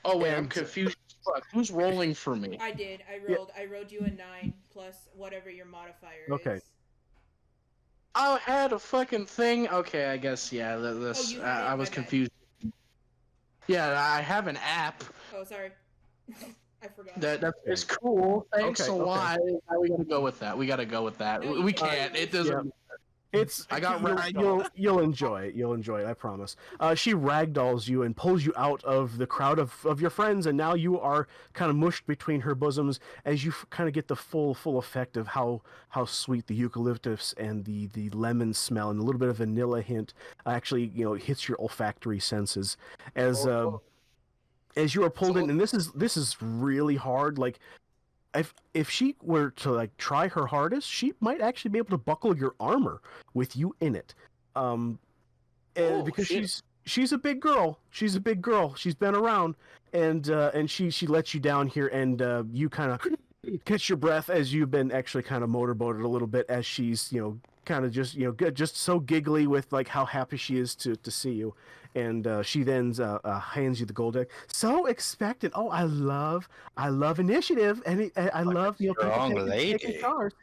Oh wait, I'm and- confused. Fuck, who's rolling for me? I did. I rolled you a 9 plus whatever your modifier Okay. is. Oh, I had a fucking thing. Okay, I guess yeah. you had it, I my was bad. confused. Yeah, I have an app. Oh, sorry. I forgot. That's cool. Thanks Okay, a okay. lot. We gotta go with that. No, you We can't. can't. It doesn't. It's I got you'll enjoy it. You'll enjoy it. I promise. She ragdolls you and pulls you out of the crowd of your friends, and now you are kind of mushed between her bosoms as you kind of get the full effect of how sweet the eucalyptus and the lemon smell and a little bit of vanilla hint actually hits your olfactory senses as you are pulled in. And this is really hard. Like, if she were to like try her hardest, she might actually be able to buckle your armor with you in it. Because shit. she's a big girl. She's a big girl. She's been around, and she lets you down here, and you kind of catch your breath as you've been actually kind of motorboated a little bit as she's kind of just just so giggly with like how happy she is to see you. And she then hands you the gold deck. So expectant. Oh, I love initiative, and I love strong people taking lady. charge.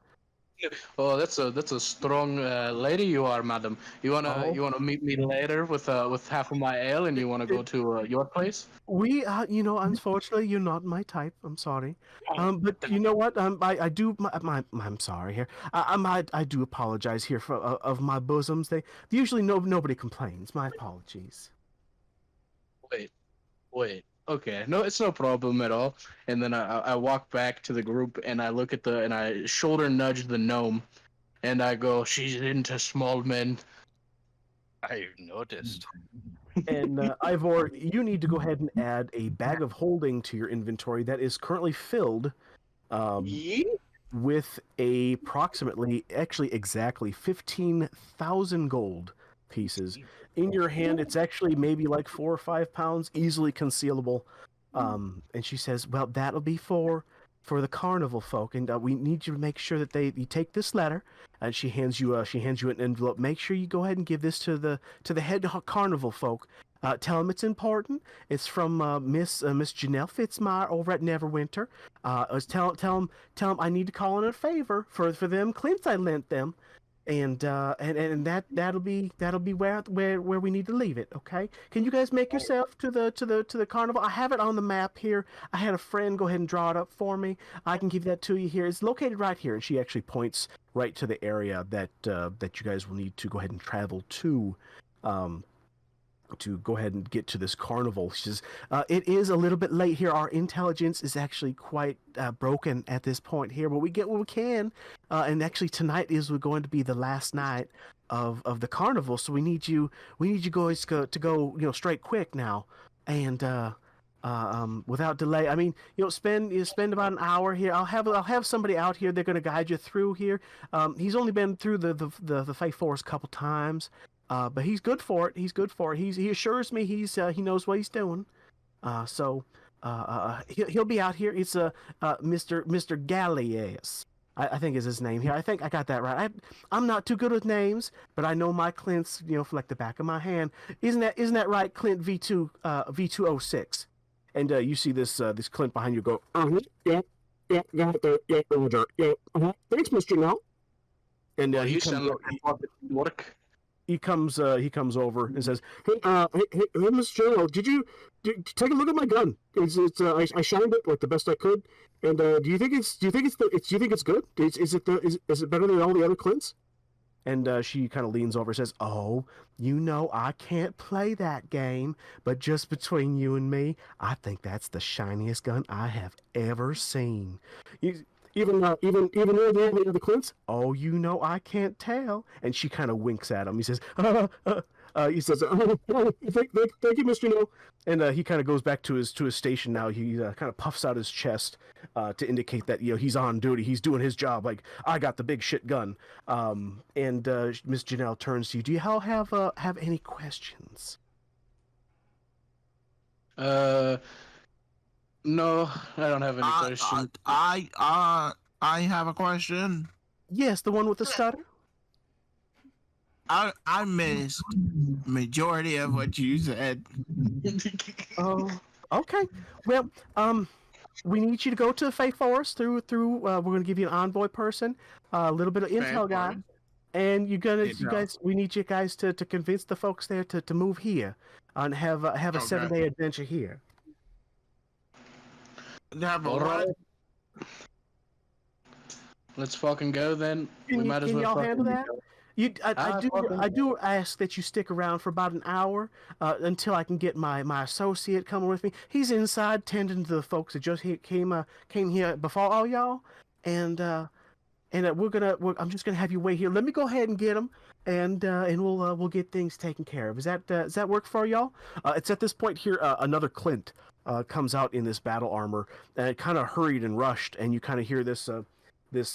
Oh, that's a strong lady you are, madam. You wanna meet me later with half of my ale, and you wanna go to your place? We, unfortunately, you're not my type. I'm sorry. But you know what? I do. I'm sorry here. I do apologize here for of my bosoms. They usually nobody complains. My apologies. Wait. Okay, no, it's no problem at all. And then I walk back to the group and I look at and I shoulder nudge the gnome, and I go, "She's into small men." I've noticed. And Ivor, you need to go ahead and add a bag of holding to your inventory that is currently filled with exactly 15,000 gold pieces. In your hand, it's actually maybe like 4 or 5 pounds, easily concealable. And she says, "Well, that'll be for for the carnival folk, and we need you to make sure that you take this letter, and she hands you an envelope. Make sure you go ahead and give this to the head carnival folk. Tell them it's important. It's from Miss Janelle Fitzmire over at Neverwinter. Tell them I need to call in a favor for them Clint's I lent them, and that'll be where we need to leave it. Okay? Can you guys make yourself to the carnival? I have it on the map here. I had a friend go ahead and draw it up for me. I can give that to you here. It's located right here, and she actually points right to the area that you guys will need to go ahead and travel to. To go ahead and get to this carnival. She says, it is a little bit late here. Our intelligence is actually quite broken at this point here, but we get what we can. And actually tonight is going to be the last night of the carnival, so we need you guys to go straight quick now. And without delay. I mean, spend about an hour here. I'll have somebody out here. They're going to guide you through here. He's only been through the Fae Forest a couple times. But he's good for it. He assures me he knows what he's doing. So he'll be out here. It's Mr. Gallias. I think is his name here. I think I got that right. I'm not too good with names, but I know my Clint's for like the back of my hand. Isn't that right, Clint V206? And you see this Clint behind you go. Yeah. Thanks, Mr. No. And he comes over and says, "Hey, Mr. General, did you take a look at my gun? I shined it like the best I could. And do you think it's good? Is it better than all the other Clints?" And she kind of leans over and says, "Oh, I can't play that game, but just between you and me, I think that's the shiniest gun I have ever seen. Even all the other Clints? Oh, I can't tell." And she kind of winks at him. He says, thank you, Mr. No. And he kind of goes back to his station now. He kind of puffs out his chest to indicate that he's on duty. He's doing his job. Like, I got the big shit gun. And Miss Janelle turns to you. Do you all have any questions? No, I don't have any questions. I have a question. Yes, the one with the stutter? I missed majority of what you said. Oh, okay. Well, we need you to go to the Fae Forest through. We're going to give you an envoy person, a little bit of intel guy, and we need you guys to convince the folks there to move here and have a 7-day adventure here. All right. Let's fucking go then. Can y'all handle that? I do ask that you stick around for about an hour until I can get my associate coming with me. He's inside tending to the folks that just came here before all y'all, and I'm just gonna have you wait here. Let me go ahead and get him, and we'll get things taken care of. Does that work for y'all? It's at this point here another Clint comes out in this battle armor, and kind of hurried and rushed, and you kind of hear this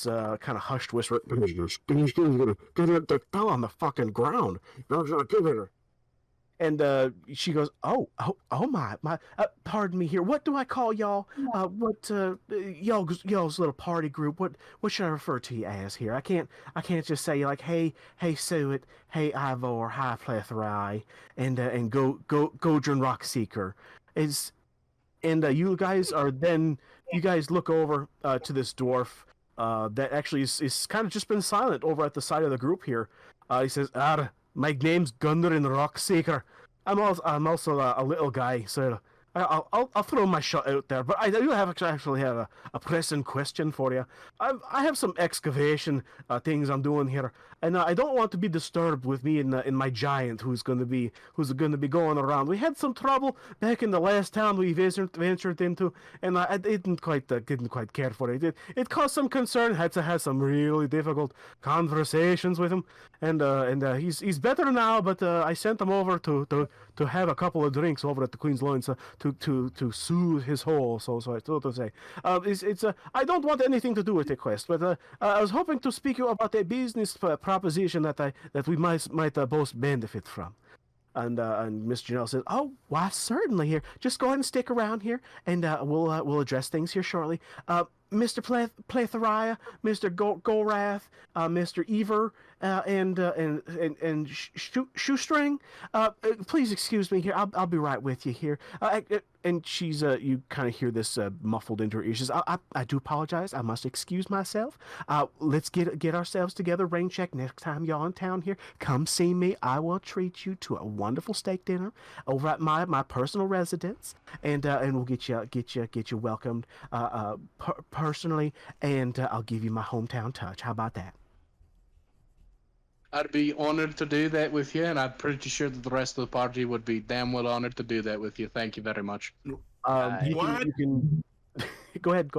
kind of hushed whisper. Get fell on the fucking ground. And she goes, oh my, pardon me here. What do I call y'all? Y'all's little party group. What should I refer to you as here? I can't just say like, hey Suet, hey Ivor, hi Plethrai, and Godrun Rockseeker. You guys look over to this dwarf that actually is kind of just been silent over at the side of the group here. He says, my name's Gundren Rockseeker. I'm also a little guy, so I'll throw my shot out there. But I do actually have a pressing question for you. I have some excavation things I'm doing here, and I don't want to be disturbed with me and my giant who's going to be going around. We had some trouble back in the last town we ventured into, and I didn't quite care for it. It caused some concern. Had to have some really difficult conversations with him, and he's better now. But I sent him over to have a couple of drinks over at the Queen's Loins to soothe his whole soul. So to say, I don't want anything to do with the quest, but I was hoping to speak to you about a business proposition that we might both benefit from. And Miss Janelle says, "Oh, why certainly here. Just go ahead and stick around here, and we'll address things here shortly. Mr. Plethoriah, Mr. Gorath, Mr. Ever, and Shoestring. Please excuse me here. I'll be right with you here. And she's you kind of hear this muffled into her ears. She says, I do apologize. I must excuse myself. Let's get ourselves together. Rain check next time y'all in town here. Come see me. I will treat you to a wonderful steak dinner over at my personal residence, and we'll get you welcomed personally, and I'll give you my hometown touch. How about that? I'd be honored to do that with you, and I'm pretty sure that the rest of the party would be damn well honored to do that with you. Thank you very much. You can go ahead.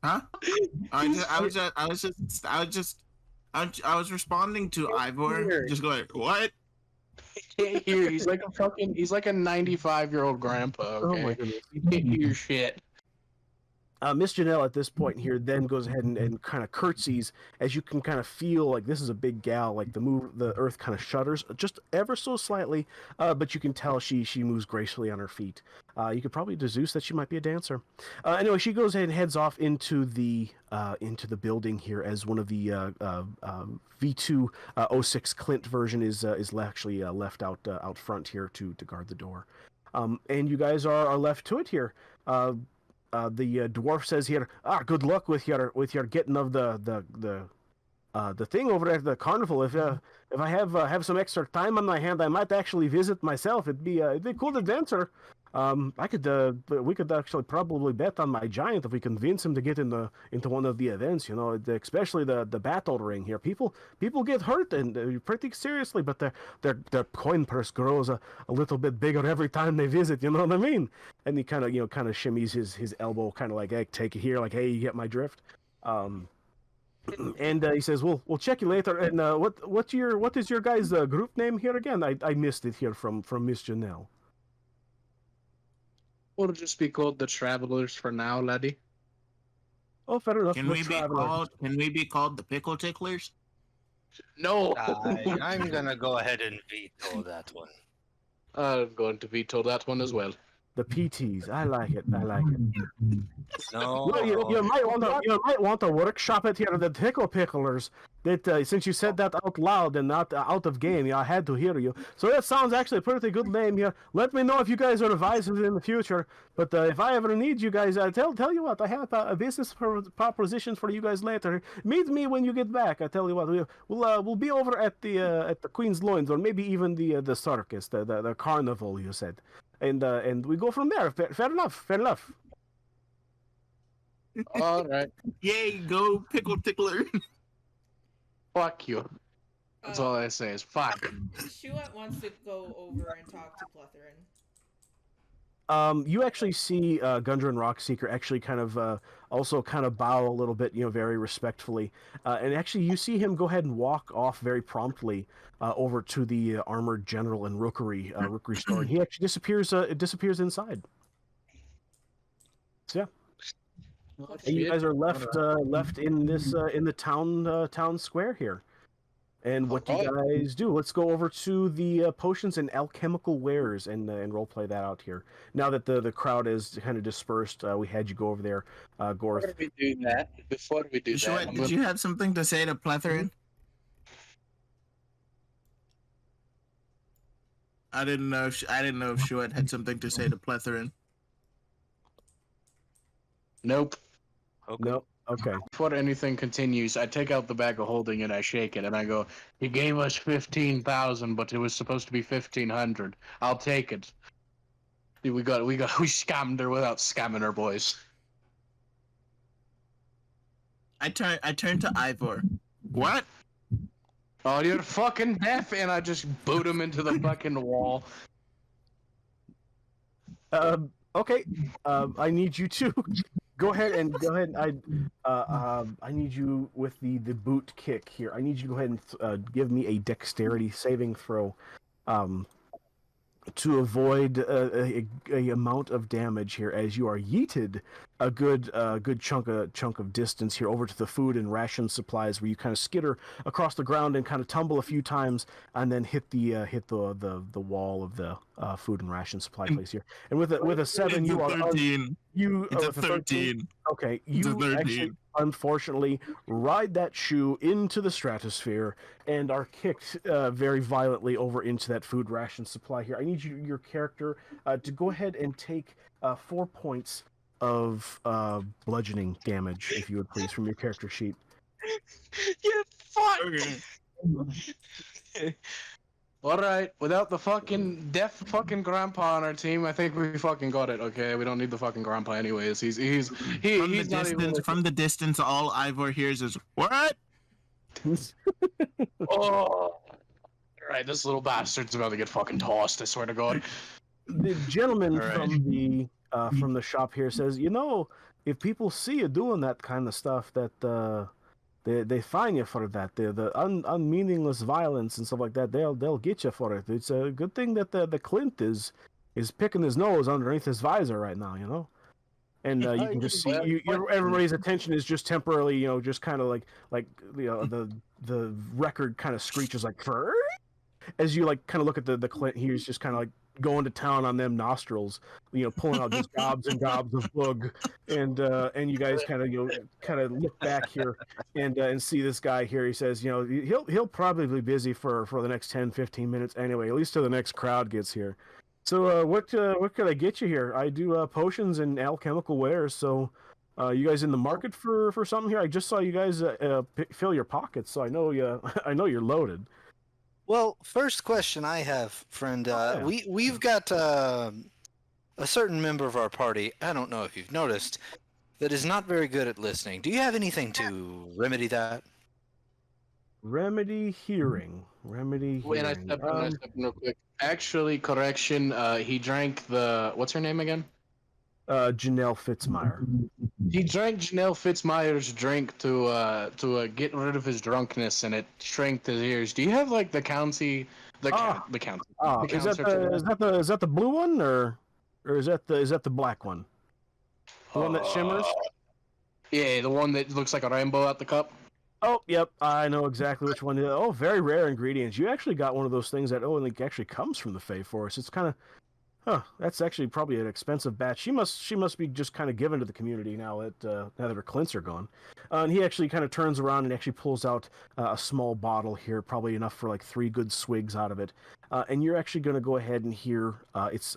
Huh? I was responding to Ivor. Just going, what? He can't hear. He's like a 95-year-old grandpa. Okay? Oh my goodness. He can't hear shit. Miss Janelle at this point here then goes ahead and kind of curtsies, as you can kind of feel like this is a big gal. Like the earth kind of shudders just ever so slightly, but you can tell she moves gracefully on her feet. You could probably deduce that she might be a dancer. Anyway, she goes ahead and heads off into the building here, as one of the V206 Clint version is actually left out front here to guard the door. And you guys are left to it here. The dwarf says here, good luck with your getting of the thing over at the carnival. If I have some extra time on my hand, I might actually visit myself. It'd be a cool adventure. We could actually probably bet on my giant if we convince him to get into one of the events. You know, especially the battle ring here. People get hurt and pretty seriously, but their coin purse grows a little bit bigger every time they visit. You know what I mean? And he kind of shimmies his elbow, kind of like, hey, take it here, like, hey, you get my drift. And he says, we'll check you later. And what is your guys' group name here again? I missed it here from Miss Janelle. We'll just be called the Travelers for now, laddie. Oh, fair enough. Can we be called the Pickle Ticklers? No. I'm gonna go ahead and veto that one. I'm going to veto that one as well. The PTs. I like it. No. Well, you might want to workshop it here at the Tickle Picklers. That since you said that out loud and not out of game, I had to hear you. So that sounds actually a pretty good name here. Let me know if you guys are advisors in the future. But if I ever need you guys, tell you what, I have a business proposition for you guys later. Meet me when you get back. I tell you what, we'll be over at the Queen's Loins, or maybe even the circus, the carnival. You said. And we go from there. Fair enough. All right. Yay, go Pickle Tickler. Fuck you. That's all I say is fuck. Shuat wants to go over and talk to Plethrin. You actually see Gundra and Rockseeker actually kind of also kind of bow a little bit, very respectfully. And actually you see him go ahead and walk off very promptly over to the Armored General and Rookery store. And he actually disappears inside. So yeah. And you guys are left in this in the town square here. And what do you guys do? Let's go over to the potions and alchemical wares and roleplay that out here. Now that the crowd is kind of dispersed, we had you go over there, Gorth. Before we do that, Did you have something to say to Plethrin? I didn't know if Shuat had something to say to Plethrin. Nope. Okay. Nope. Okay. Before anything continues, I take out the bag of holding and I shake it and I go, "He gave us 15,000, but it was supposed to be 1,500. I'll take it. We scammed her without scamming her, boys." I turn to Ivor. What? Oh, you're fucking deaf, and I just boot him into the fucking wall. Okay. I need you to go ahead. I need you with the boot kick here. I need you to go ahead and give me a dexterity saving throw, to avoid a amount of damage here as you are yeeted a good chunk of distance here over to the food and ration supplies, where you kind of skitter across the ground and kind of tumble a few times, and then hit the wall of the food and ration supply place here. And with a 7, It's you a are 13. It's a with 13. Okay, It's a you 13. actually unfortunately ride that shoe into the stratosphere and are kicked very violently over into that food ration supply here. I need your character to go ahead and take 4 points of bludgeoning damage, if you would please, from your character sheet. You fuck. Okay. All right, without the fucking deaf fucking grandpa on our team, I think we fucking got it. Okay, we don't need the fucking grandpa anyways. He's not even. From the distance, all Ivor hears is what? Oh, all right, this little bastard's about to get fucking tossed. I swear to God. The gentleman All right. from the shop here says, if people see you doing that kind of stuff, that they fine you for that. The unmeaningless violence and stuff like that. They'll get you for it. It's a good thing that the Clint is picking his nose underneath his visor right now. And you can just see everybody's attention is just temporarily, just kind of like the record kind of screeches like as you like kind of look at the Clint. He's just kind of like going to town on them nostrils, pulling out just gobs and gobs of bug, and you guys kind of look back here and see this guy here. He says, he'll probably be busy for the next 10-15 minutes anyway, at least till the next crowd gets here. So what could I get you here? I do potions and alchemical wares. So you guys in the market for something here? I just saw you guys fill your pockets, so I know you're loaded. Well, first question I have, friend. Yeah. We've got a certain member of our party. I don't know if you've noticed, that is not very good at listening. Do you have anything to remedy that? Remedy hearing. Wait, I stepped in real quick. Actually, correction. He drank what's her name again? Janelle Fitzmyer. He drank Janelle Fitzmyer's drink to get rid of his drunkenness, and it shrank his ears. Do you have like the county? The county. Is that the blue one or is that the black one? The one that shimmers? Yeah, the one that looks like a rainbow out the cup. Oh, yep, I know exactly which one. Oh, very rare ingredients. You actually got one of those things that actually comes from the Fey Forest. It's kind of, that's actually probably an expensive batch. She must be just kind of given to the community now that her Clints are gone. And he actually kind of turns around and actually pulls out a small bottle here, probably enough for like 3 good swigs out of it. And you're actually going to go ahead and hear it's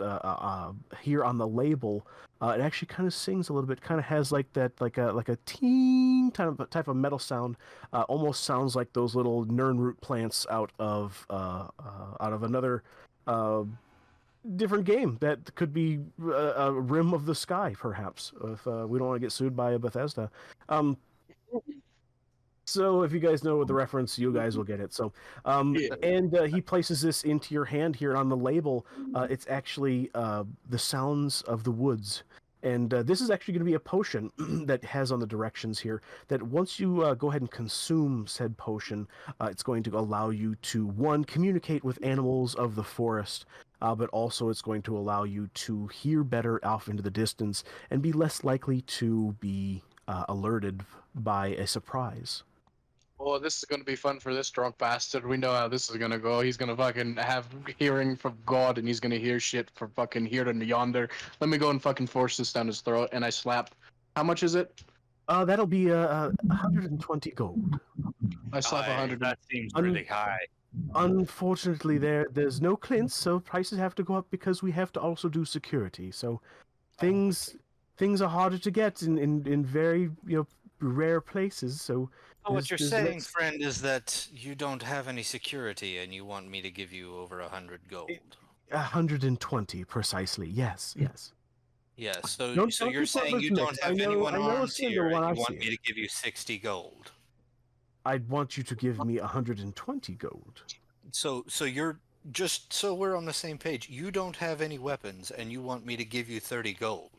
here on the label. It actually kind of sings a little bit. Kind of has like that, like a teen type of metal sound. Almost sounds like those little nernroot plants out of another different game that could be a Rim of the Sky, perhaps. If we don't want to get sued by Bethesda. So if you guys know the reference, you guys will get it. So, and he places this into your hand here on the label. It's actually the sounds of the woods. And this is actually going to be a potion that has on the directions here that once you go ahead and consume said potion, it's going to allow you to, 1, communicate with animals of the forest, but also it's going to allow you to hear better off into the distance and be less likely to be alerted by a surprise. Oh, this is gonna be fun for this drunk bastard. We know how this is gonna go. He's gonna fucking have hearing from God, and he's gonna hear shit from fucking here to yonder. Let me go and fucking force this down his throat, and I slap. How much is it? That'll be 120 gold. I slap 100. That seems really high. Unfortunately, there's no Clints, so prices have to go up because we have to also do security. So things are harder to get in very rare places. So what you're saying, friend, is that you don't have any security and you want me to give you over 100 gold. 120 precisely. Yes. Yeah, so Don't you're saying you don't have anyone armed here and you want me to give you 60 gold. I'd want you to give me 120 gold. So you're just so we're on the same page. You don't have any weapons and you want me to give you 30 gold.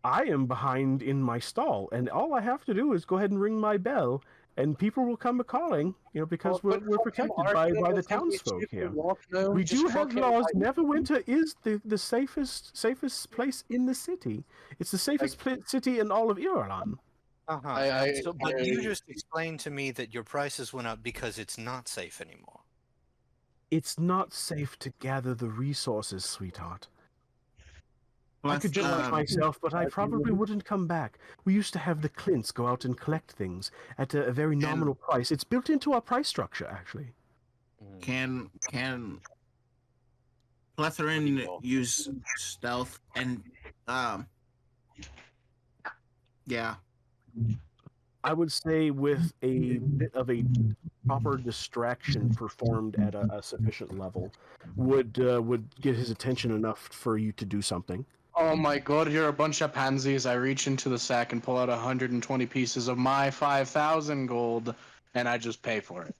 I am behind in my stall, and all I have to do is go ahead and ring my bell, and people will come a-calling, because we're protected by the townsfolk here. We do have laws. Neverwinter is the safest place in the city. It's the safest city in all of Irulan. But you just explained to me that your prices went up because it's not safe anymore. It's not safe to gather the resources, sweetheart. I could do it myself, but I probably wouldn't come back. We used to have the Clints go out and collect things at a very nominal price. It's built into our price structure, actually. Can Pletherin use stealth and yeah. I would say with a bit of a proper distraction performed at a sufficient level would get his attention enough for you to do something. Oh my god, you're a bunch of pansies. I reach into the sack and pull out 120 pieces of my 5,000 gold, and I just pay for it.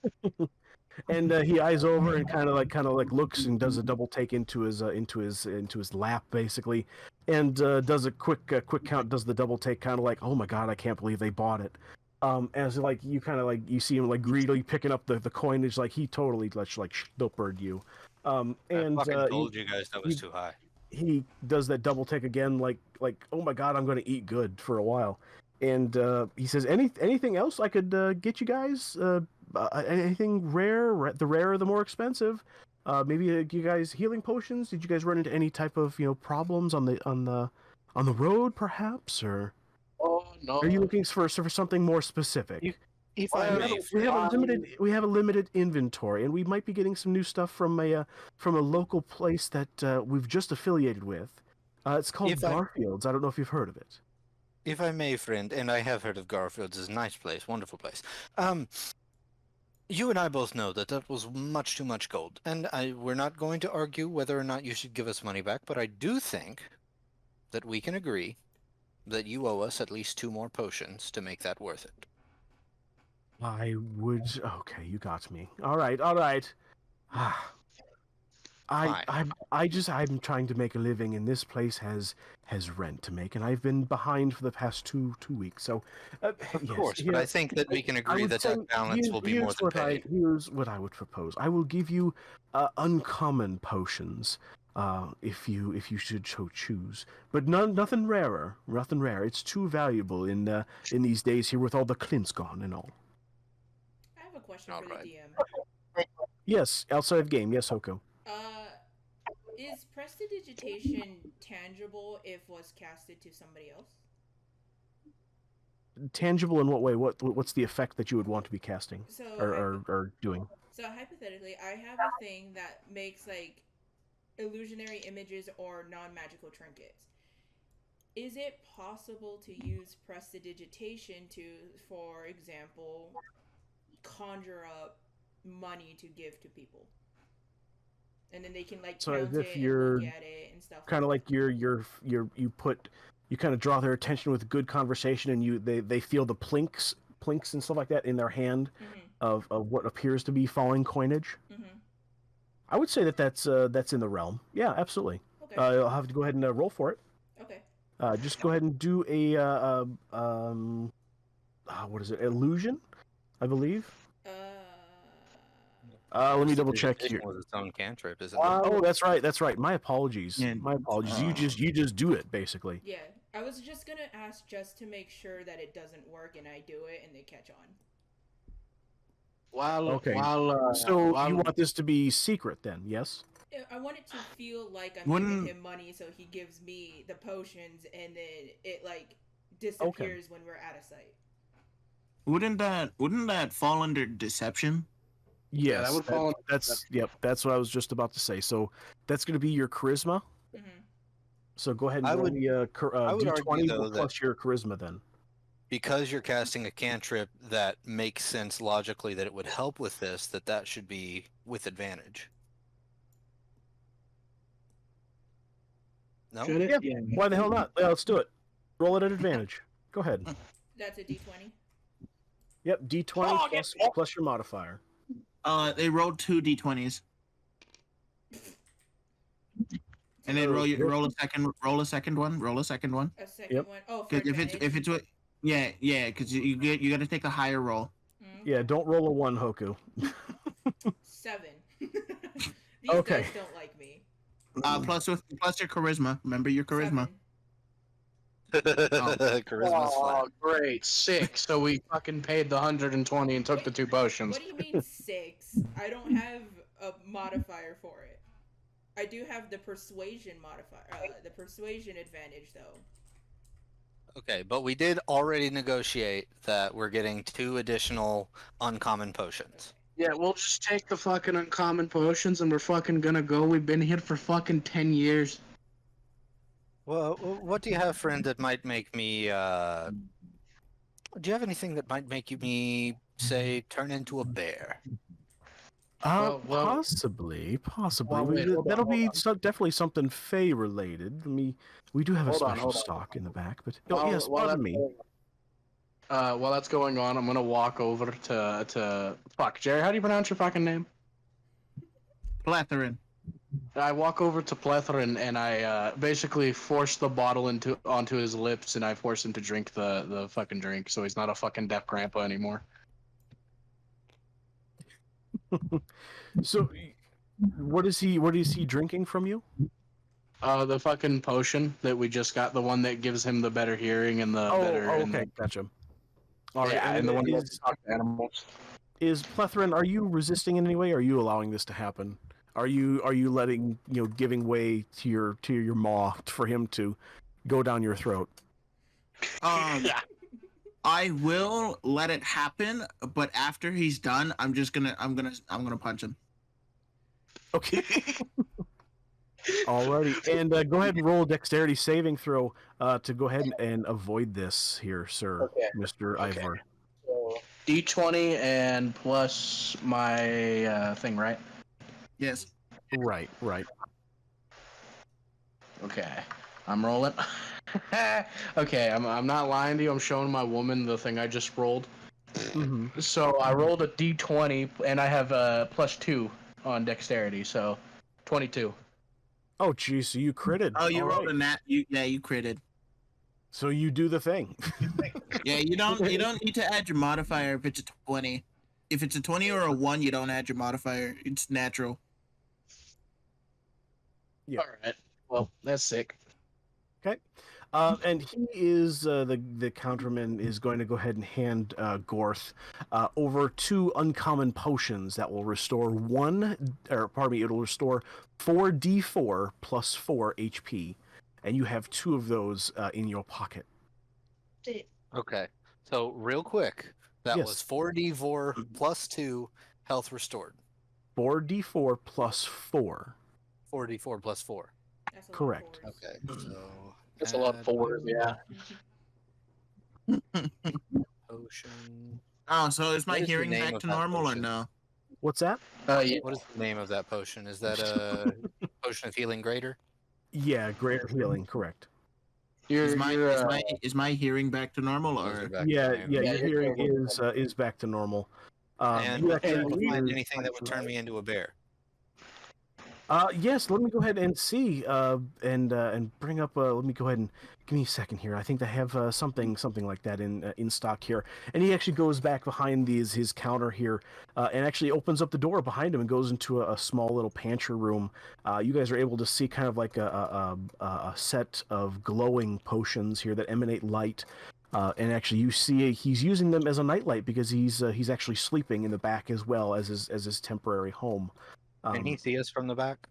And he eyes over and kind of like looks and does a double take into his lap basically, and does a quick count, does the double take, kind of like, oh my god, I can't believe they bought it. As like you kind of like you see him like greedily picking up the coinage, like he totally like snowbird you. And I fucking told you guys that was too high. He does that double take again, like oh my god, I'm going to eat good for a while. And he says, anything else I could get you guys? Anything rare? The rarer, the more expensive. Maybe you guys healing potions. Did you guys run into any type of problems on the road, perhaps, or? Oh no. Are you looking for something more specific? If I may, we have a limited inventory, and we might be getting some new stuff from a local place that we've just affiliated with. It's called Garfield's. I don't know if you've heard of it. If I may, friend, and I have heard of Garfield's. It's a nice place, wonderful place. You and I both know that was much too much gold, and we're not going to argue whether or not you should give us money back, but I do think that we can agree that you owe us at least 2 more potions to make that worth it. I would. Okay, you got me. All right. I'm trying to make a living, and this place has rent to make, and I've been behind for the past two weeks. So, of course, but I think that we can agree that balance will be more than penny. Here's what I would propose. I will give you uncommon potions, if you should so choose, but nothing rarer. Nothing rare. It's too valuable in these days here with all the Clints gone and all. I have a question for the DM. Yes, outside of game. Yes, Hoko. Is prestidigitation tangible if was casted to somebody else? Tangible in what way? What's the effect that you would want to be casting or doing? So hypothetically, I have a thing that makes like illusionary images or non-magical trinkets. Is it possible to use prestidigitation to, for example, conjure up money to give to people? And then they can like count it and look at it and stuff. Kind of like you kind of draw their attention with good conversation, and they feel the plinks and stuff like that in their hand of what appears to be falling coinage. I would say that's in the realm. Yeah, absolutely. Okay. I'll have to go ahead and roll for it. Okay. Just go ahead and do a what is it? Illusion, I believe. Let me double check here. Was its own cantrip, isn't it? Oh, that's right. My apologies. My apologies. You just do it basically. Yeah, I was just gonna ask just to make sure that it doesn't work, and I do it, and they catch on. So you want this to be secret then? Yes. I want it to feel like I'm giving him money, so he gives me the potions, and then it like disappears when we're out of sight. Wouldn't that fall under deception? Yes, that would fall. That's what I was just about to say. So that's going to be your charisma. So go ahead and roll the D20 plus your charisma then. Because you're casting a cantrip that makes sense logically that it would help with this, that should be with advantage. No? Yeah. Why the hell not? Yeah, let's do it. Roll it at advantage. Go ahead. That's a D20? Yep, D20 plus your modifier. They rolled 2 D20s. And then roll a second one. Roll a second one. A second Yep. one. Oh, for Because if it's yeah, because you got to take a higher roll. Yeah, don't roll a 1, Hoku. 7. These Okay. guys don't like me. Plus your charisma. Remember your charisma. 7. Charisma's flat. Oh, great. 6. So we fucking paid the 120 and took the 2 potions. What do you mean 6? I don't have a modifier for it. I do have the persuasion modifier, the persuasion advantage though. Okay, but we did already negotiate that we're getting 2 additional uncommon potions. Yeah, we'll just take the fucking uncommon potions and we're fucking gonna go. We've been here for fucking 10 years. Well, what do you have, friend, that might make me, do you have anything that might make me, say, turn into a bear? Well- Possibly. Well, wait, hold on, That'll hold be on. definitely something Fey related. We do have a Hold on, special hold on. stock in the back, but While- yes, while pardon that's me. While that's going on, I'm gonna walk over to fuck Jerry. How do you pronounce your fucking name? Pletherin. I walk over to Plethrin and I basically force the bottle onto his lips and I force him to drink the fucking drink, so he's not a fucking deaf grandpa anymore. So, what is he drinking from you? The fucking potion that we just got, the one that gives him the better hearing and the better. and okay, gotcha. All right, yeah, and the one that is, talks to animals. is Plethrin, are you resisting in any way? Or are you allowing this to happen? Are you letting, giving way to your maw for him to go down your throat? Yeah. I will let it happen, but after he's done, I'm gonna punch him. Okay. Alrighty, and go ahead and roll a dexterity saving throw to go ahead and avoid this here, sir, Okay. Mr. Okay. Ivor. So, D20 and plus my thing, right? Yes. Right. Okay, I'm rolling. Okay, I'm not lying to you. I'm showing my woman the thing I just rolled. Mm-hmm. So I rolled a D20 and I have plus 2 on dexterity, so 22. Oh, geez, so you critted. Oh, you All rolled right. a nat. You critted. So you do the thing. Yeah, you don't need to add your modifier if it's a 20. If it's a 20 or a 1, you don't add your modifier. It's natural. Yeah. All right. Well, that's sick. Okay. And he is the counterman is going to go ahead and hand Gorth over 2 uncommon potions that will restore it'll restore 4d4 plus 4 HP, and you have 2 of those in your pocket. Okay, so real quick, that Yes. was 4d4 plus 2 health restored. 4d4 plus 4. 4d4 plus 4. That's a lot of Correct. fours. Okay, so That's a lot of add 4s, yeah. Potion. Oh, so is my What is the hearing name back of to that normal or potion? no? What's that? Yeah. What is the name of that potion? Is that a potion of healing greater? Yeah, greater healing. Correct. Is my hearing back to normal Those are or? back to Yeah, normal. your you're hearing normal. is back to normal. And You would actually you able to hear- find anything that would turn me into a bear? Yes, let me go ahead and see, and bring up. Let me go ahead and give me a second here. I think I have something like that in stock here. And he actually goes back behind his counter here, and actually opens up the door behind him and goes into a small little pantry room. You guys are able to see kind of like a set of glowing potions here that emanate light. And actually, you see he's using them as a nightlight because he's actually sleeping in the back as well as his temporary home. Can he see us from the back?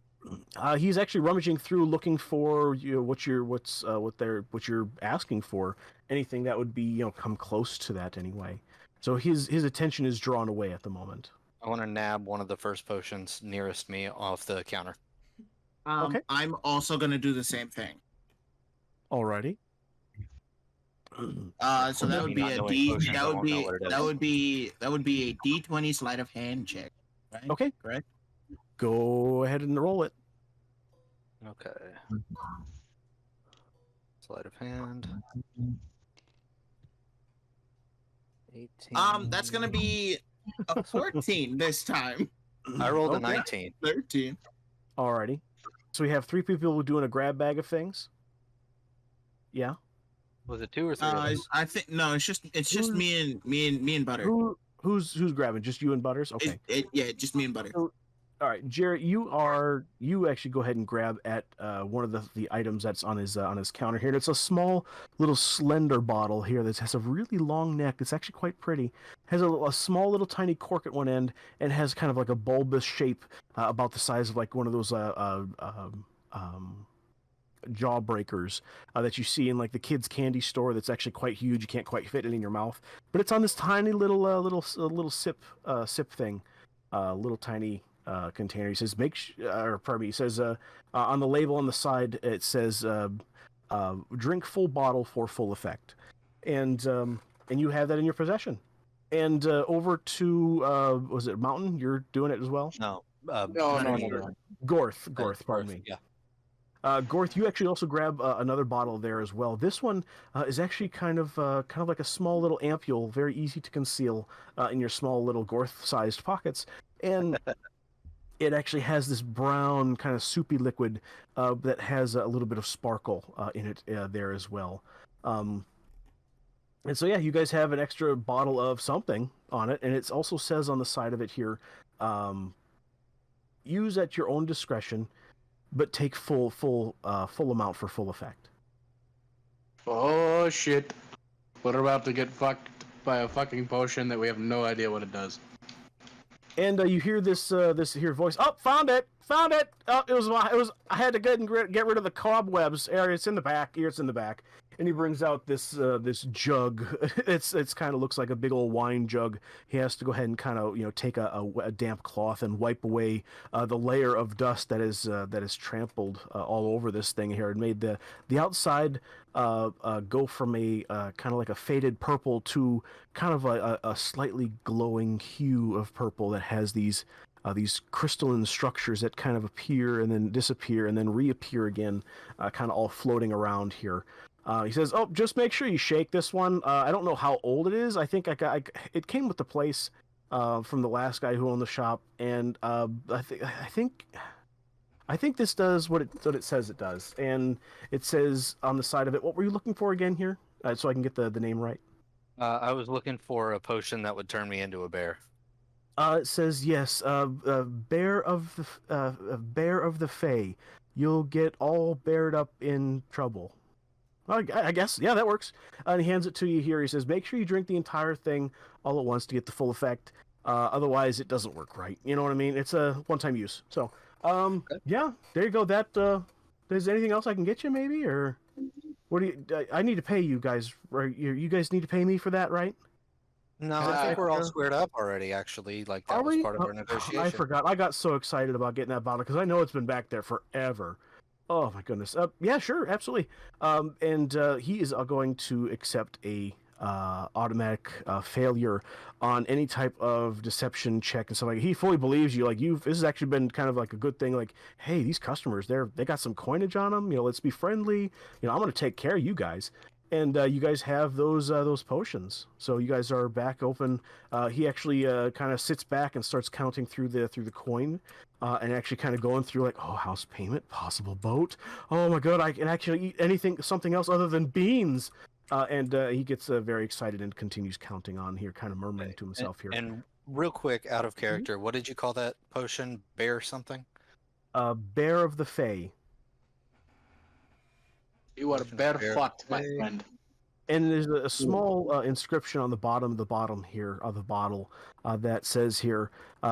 He's actually rummaging through, looking for what you're asking for. Anything that would be come close to that anyway. So his attention is drawn away at the moment. I want to nab one of the first potions nearest me off the counter. Okay. I'm also gonna do the same thing. Alrighty. So that would be Not a knowing D. potions, I won't know what it is. That would be a D20 sleight of hand check. Right? Okay. Correct. Go ahead and roll it. Okay. Sleight of hand. 18. That's gonna be a 14 this time. I rolled a Okay. 19. 13. Alrighty. So we have 3 people doing a grab bag of things. Yeah. Was it 2 or 3? Of us? I think no. It's just me and Butter. Who's grabbing? Just you and Butters? Okay. Yeah, just me and Butter. So, all right, Jarrett, you actually go ahead and grab at one of the items that's on his counter here. And it's a small little slender bottle here that has a really long neck. It's actually quite pretty. Has a small little tiny cork at one end and has kind of like a bulbous shape about the size of like one of those jawbreakers that you see in like the kids candy store. That's actually quite huge. You can't quite fit it in your mouth, but it's on this tiny little sip thing, little tiny container. He says he says on the label on the side it says drink full bottle for full effect, and you have that in your possession. And over to was it Mountain? You're doing it as well? No. No. Gorth, pardon me. Yeah. Gorth, you actually also grab another bottle there as well. This one is actually kind of like a small little ampule, very easy to conceal in your small little Gorth-sized pockets, and it actually has this brown kind of soupy liquid that has a little bit of sparkle in it there as well. And so yeah, you guys have an extra bottle of something on it, and it also says on the side of it here, use at your own discretion, but take full amount for full effect. Oh shit! We're about to get fucked by a fucking potion that we have no idea what it does. And you hear this voice. Oh, found it! Oh, it was. I had to get rid of the cobwebs. It's in the back. Here, it's in the back. And he brings out this jug. It's kind of looks like a big old wine jug. He has to go ahead and kind of take a damp cloth and wipe away the layer of dust that is trampled all over this thing here, and made the outside go from a kind of like a faded purple to kind of a slightly glowing hue of purple that has these crystalline structures that kind of appear and then disappear and then reappear again, kind of all floating around here. He says, "Oh, just make sure you shake this one. I don't know how old it is. I think it came with the place from the last guy who owned the shop, and I think this does what it says it does." And it says on the side of it, what were you looking for again here, so I can get the name right? I was looking for a potion that would turn me into a bear. It says yes, bear of the Fae. You'll get all bared up in trouble. I guess, yeah, that works. And he hands it to you here. He says, make sure you drink the entire thing all at once to get the full effect. Otherwise, it doesn't work right. You know what I mean? It's a one-time use. So, yeah, there you go. That is there anything else I can get you, maybe, or what do you? I need to pay you guys. Right? You guys need to pay me for that, right? No, I think we're all squared up already. Actually, like that was part of our negotiation. I forgot. I got so excited about getting that bottle because I know it's been back there forever. Oh my goodness. Yeah, sure, absolutely. And he is going to accept a automatic failure on any type of deception check and stuff like that. He fully believes you. Like this has actually been kind of like a good thing. Like, hey, these customers, they got some coinage on them. Let's be friendly. I'm going to take care of you guys. And you guys have those potions, so you guys are back open. He actually kind of sits back and starts counting through the coin, and actually kind of going through like, oh, house payment, possible boat. Oh my god, I can actually eat something else other than beans. And he gets very excited and continues counting on here, kind of murmuring to himself here. And real quick, out of character, what did you call that potion? Bear something? Bear of the Fae. You are barefoot, my friend. And there's a small inscription on the bottom here of the bottle that says here,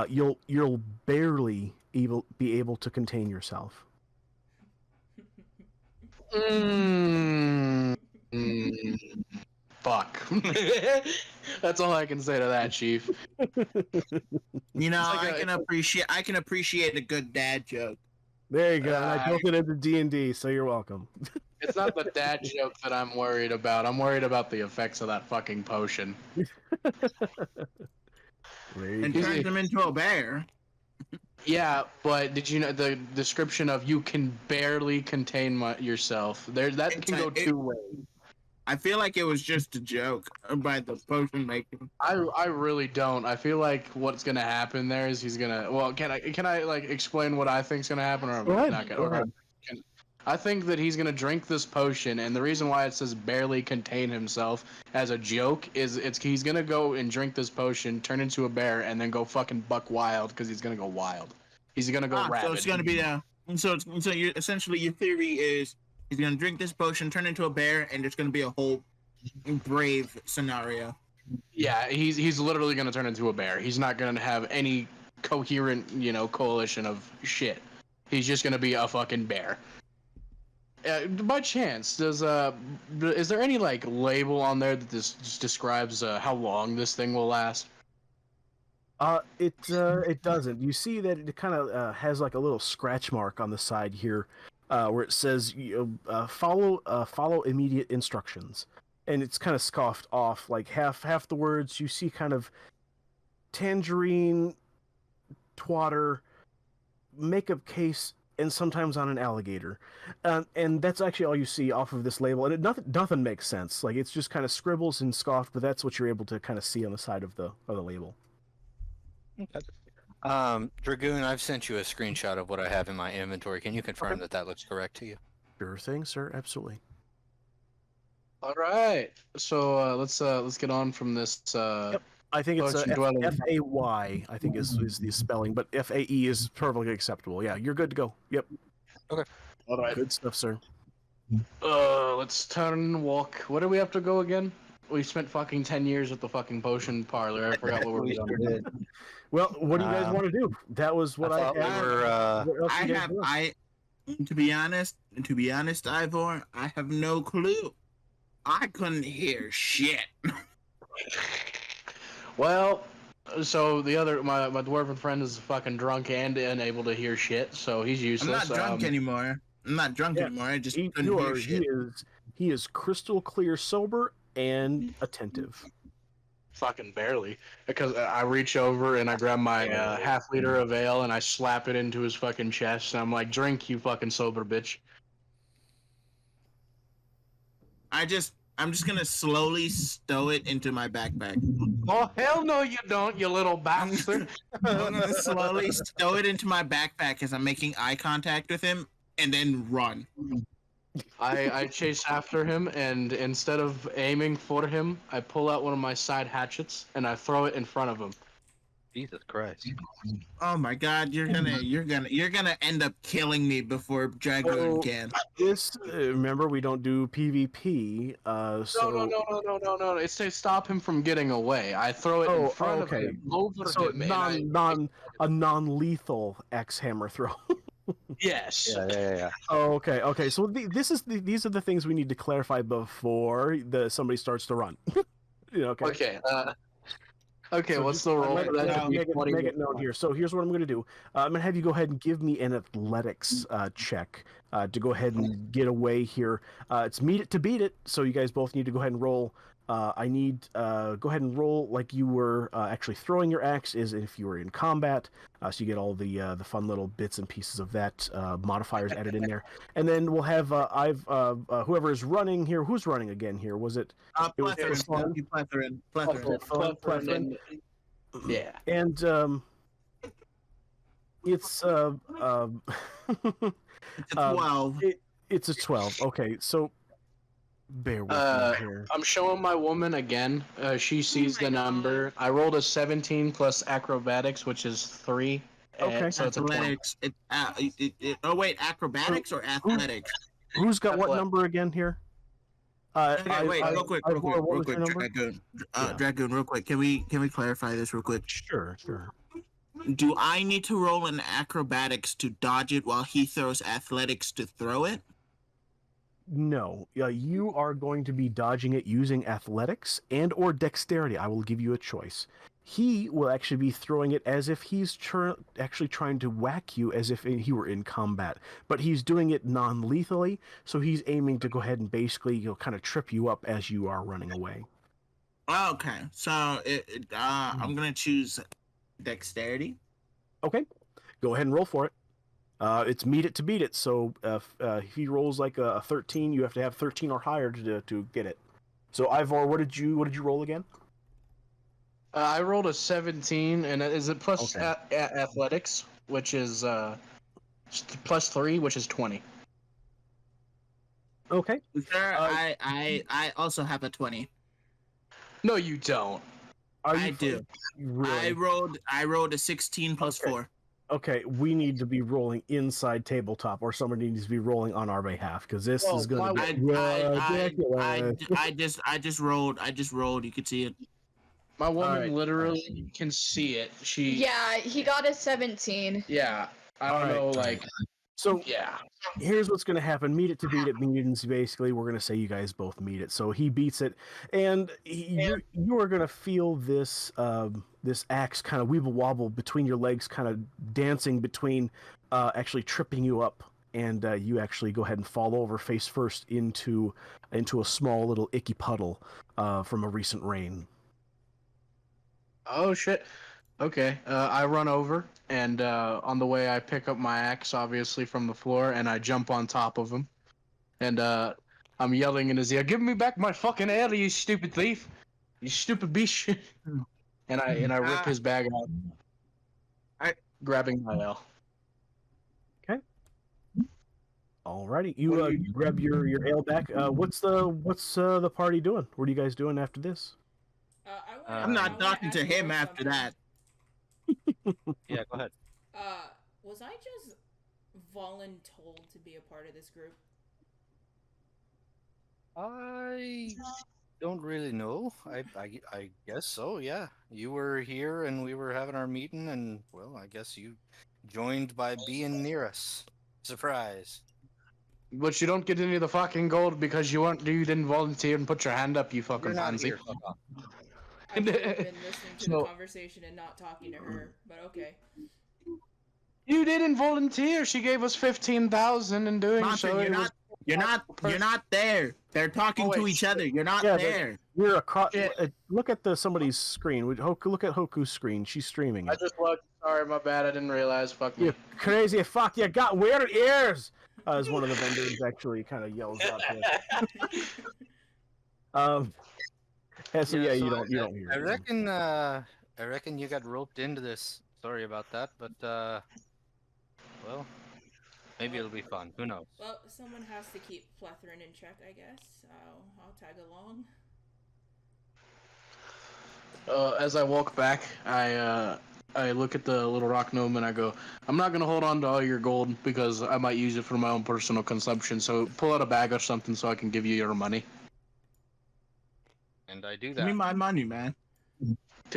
you'll barely be able to contain yourself. Fuck. That's all I can say to that, Chief. I can appreciate a good dad joke. There you go. I built it into D&D, so you're welcome. It's not the dad joke that I'm worried about. I'm worried about the effects of that fucking potion. And turns him into a bear. Yeah, but did you know the description of you can barely contain yourself? That can go two ways. I feel like it was just a joke by the potion making. I really don't. I feel like what's gonna happen there is he's gonna. Well, can I like explain what I think's gonna happen, or am I not gonna? Go ahead. I think that he's gonna drink this potion, and the reason why it says barely contain himself as a joke is he's gonna go and drink this potion, turn into a bear, and then go fucking buck wild because he's gonna go wild. He's gonna go rabid. So it's gonna be so you essentially your theory is he's gonna drink this potion, turn into a bear, and there's gonna be a whole brave scenario. Yeah, he's literally gonna turn into a bear. He's not gonna have any coherent, coalition of shit. He's just gonna be a fucking bear. By chance, is there any like label on there that this just describes how long this thing will last? It doesn't. You see that it kind of has like a little scratch mark on the side here, where it says follow immediate instructions, and it's kind of scoffed off. Like half the words you see kind of tangerine, twatter, makeup case, and sometimes on an alligator, and that's actually all you see off of this label, and nothing makes sense. Like it's just kind of scribbles and scoffed, but that's what you're able to kind of see on the side of the label. Dragoon, I've sent you a screenshot of what I have in my inventory. Can you confirm that looks correct to you? Sure thing, sir. Absolutely. All right, so let's get on from this. Yep. I think it's F-A-Y, I think is the spelling, but F-A-E is perfectly acceptable. Yeah, you're good to go. Yep. Okay. All right. Good stuff, sir. Let's turn and walk. Where do we have to go again? We spent fucking 10 years at the fucking potion parlor. I forgot what we were doing. Well, what do you guys want to do? That was what I had. To be honest, Ivor, I have no clue. I couldn't hear shit. Well, so my dwarven friend is fucking drunk and unable to hear shit, so he's useless. I'm not drunk anymore. I just couldn't hear shit. He is crystal clear sober and attentive. Fucking barely, because I reach over and I grab my half liter of ale and I slap it into his fucking chest, and I'm like, "Drink, you fucking sober bitch." I'm just gonna slowly stow it into my backpack. Oh hell no, you don't, you little bastard! I'm gonna slowly stow it into my backpack as I'm making eye contact with him, and then run. I chase after him, and instead of aiming for him, I pull out one of my side hatchets and I throw it in front of him. Jesus Christ! Oh my God, you're gonna end up killing me before Dragoon can. This remember, we don't do PvP. So No. It's to stop him from getting away. I throw it in front of him, over him. A non-lethal axe hammer throw. Yes. Yeah. Oh, okay. So these are the things we need to clarify before somebody starts to run. Okay. Okay. So what's the roll? Make it known here. So here's what I'm going to do. I'm going to have you go ahead and give me an athletics check to go ahead and get away here. It's meet it to beat it. So you guys both need to go ahead and roll. I need go ahead and roll like you were actually throwing your axe, is if you were in combat. So you get all the fun little bits and pieces of that modifiers added in there, and then we'll have whoever is running here. Who's running again here? Was it? Plethrin. Yeah. And it's It's a 12. It's a 12. Okay, so bear with me here. I'm showing my woman again. She sees the number. I rolled a 17 plus acrobatics, which is 3. Okay. So it's Athletics. Acrobatics or athletics? Who's got what number again here? Real quick, Dragoon. Dragoon, real quick. Can we clarify this real quick? Sure. Do I need to roll an acrobatics to dodge it while he throws athletics to throw it? No, you are going to be dodging it using athletics and or dexterity. I will give you a choice. He will actually be throwing it as if he's actually trying to whack you as if he were in combat, but he's doing it non-lethally, so he's aiming to go ahead and basically kind of trip you up as you are running away. Okay, so I'm gonna choose dexterity. Okay, go ahead and roll for it. It's meet it to beat it, so if he rolls like a 13, you have to have 13 or higher to get it. So Ivor, what did you roll again? I rolled a 17, and is it plus Okay. athletics, which is plus 3, which is 20. Okay. Sir, I also have a 20. No, you don't. I do. Really? I rolled a 16 plus Okay. 4. Okay, we need to be rolling inside tabletop, or somebody needs to be rolling on our behalf, because this is going to I, be ridiculous. I just rolled. You could see it. My woman Alright. literally can see it. Yeah, he got a 17. Yeah. I don't Alright. know, like, So yeah. here's what's going to happen. Meet it to beat it means basically we're going to say you guys both meet it. So he beats it, and you are going to feel this this axe kind of weeble wobble between your legs, kind of dancing between, actually tripping you up, and you actually go ahead and fall over face first into a small little icky puddle from a recent rain. Oh, shit. Okay. I run over, and on the way I pick up my axe, obviously, from the floor, and I jump on top of him. And I'm yelling in his ear, "Give me back my fucking ale, you stupid thief! You stupid bitch!" and I rip his bag out, grabbing my ale. Alrighty, you grab your ale back. What's the party doing? What are you guys doing after this? I'm not talking to him after that. Yeah, go ahead. Was I just voluntold to be a part of this group? I don't really know. I guess so, yeah. You were here and we were having our meeting, and, well, I guess you joined by being near us. Surprise. But you don't get any of the fucking gold because you didn't volunteer and put your hand up, you fucking You're not pansy. here. Fuck off. I've been listening to the So- conversation and not talking to her, but okay. You didn't volunteer. She gave us 15,000 in doing Martin, so. you're not there. They're talking to each other. You're not Yeah, there. You're across. Yeah. Look at somebody's screen. Look at Hoku's screen. She's streaming I it. just looked. Sorry, my bad. I didn't realize. Fuck me. You crazy fuck! You got weird ears. As one of the vendors actually kind of yells out to us. And so yeah, you don't hear. I anything. reckon you got roped into this. Sorry about that, but well, maybe it'll be fun. Who knows? Well, someone has to keep Plethrin in check, I guess. So I'll tag along. As I walk back, I look at the little rock gnome and I go, "I'm not gonna hold on to all your gold because I might use it for my own personal consumption. So pull out a bag or something so I can give you your money." And I do Give me that. my money, man.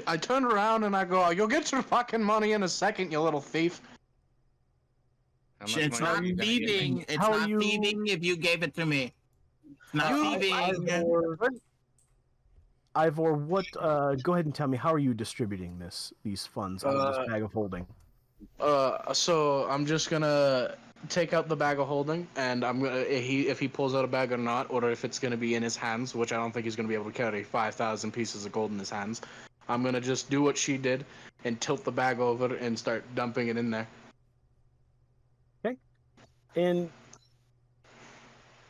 I turn around and I go, "You'll get your fucking money in a second, you little thief." How much It's money not are you gonna give me? thieving. It's How not you- thieving if you gave it to me. It's not thieving. Ivor, what? Go ahead and tell me, how are you distributing these funds out of this bag of holding? So I'm just gonna take out the bag of holding, and I'm gonna if he pulls out a bag or not, or if it's gonna be in his hands, which I don't think he's gonna be able to carry 5,000 pieces of gold in his hands. I'm gonna just do what she did and tilt the bag over and start dumping it in there. And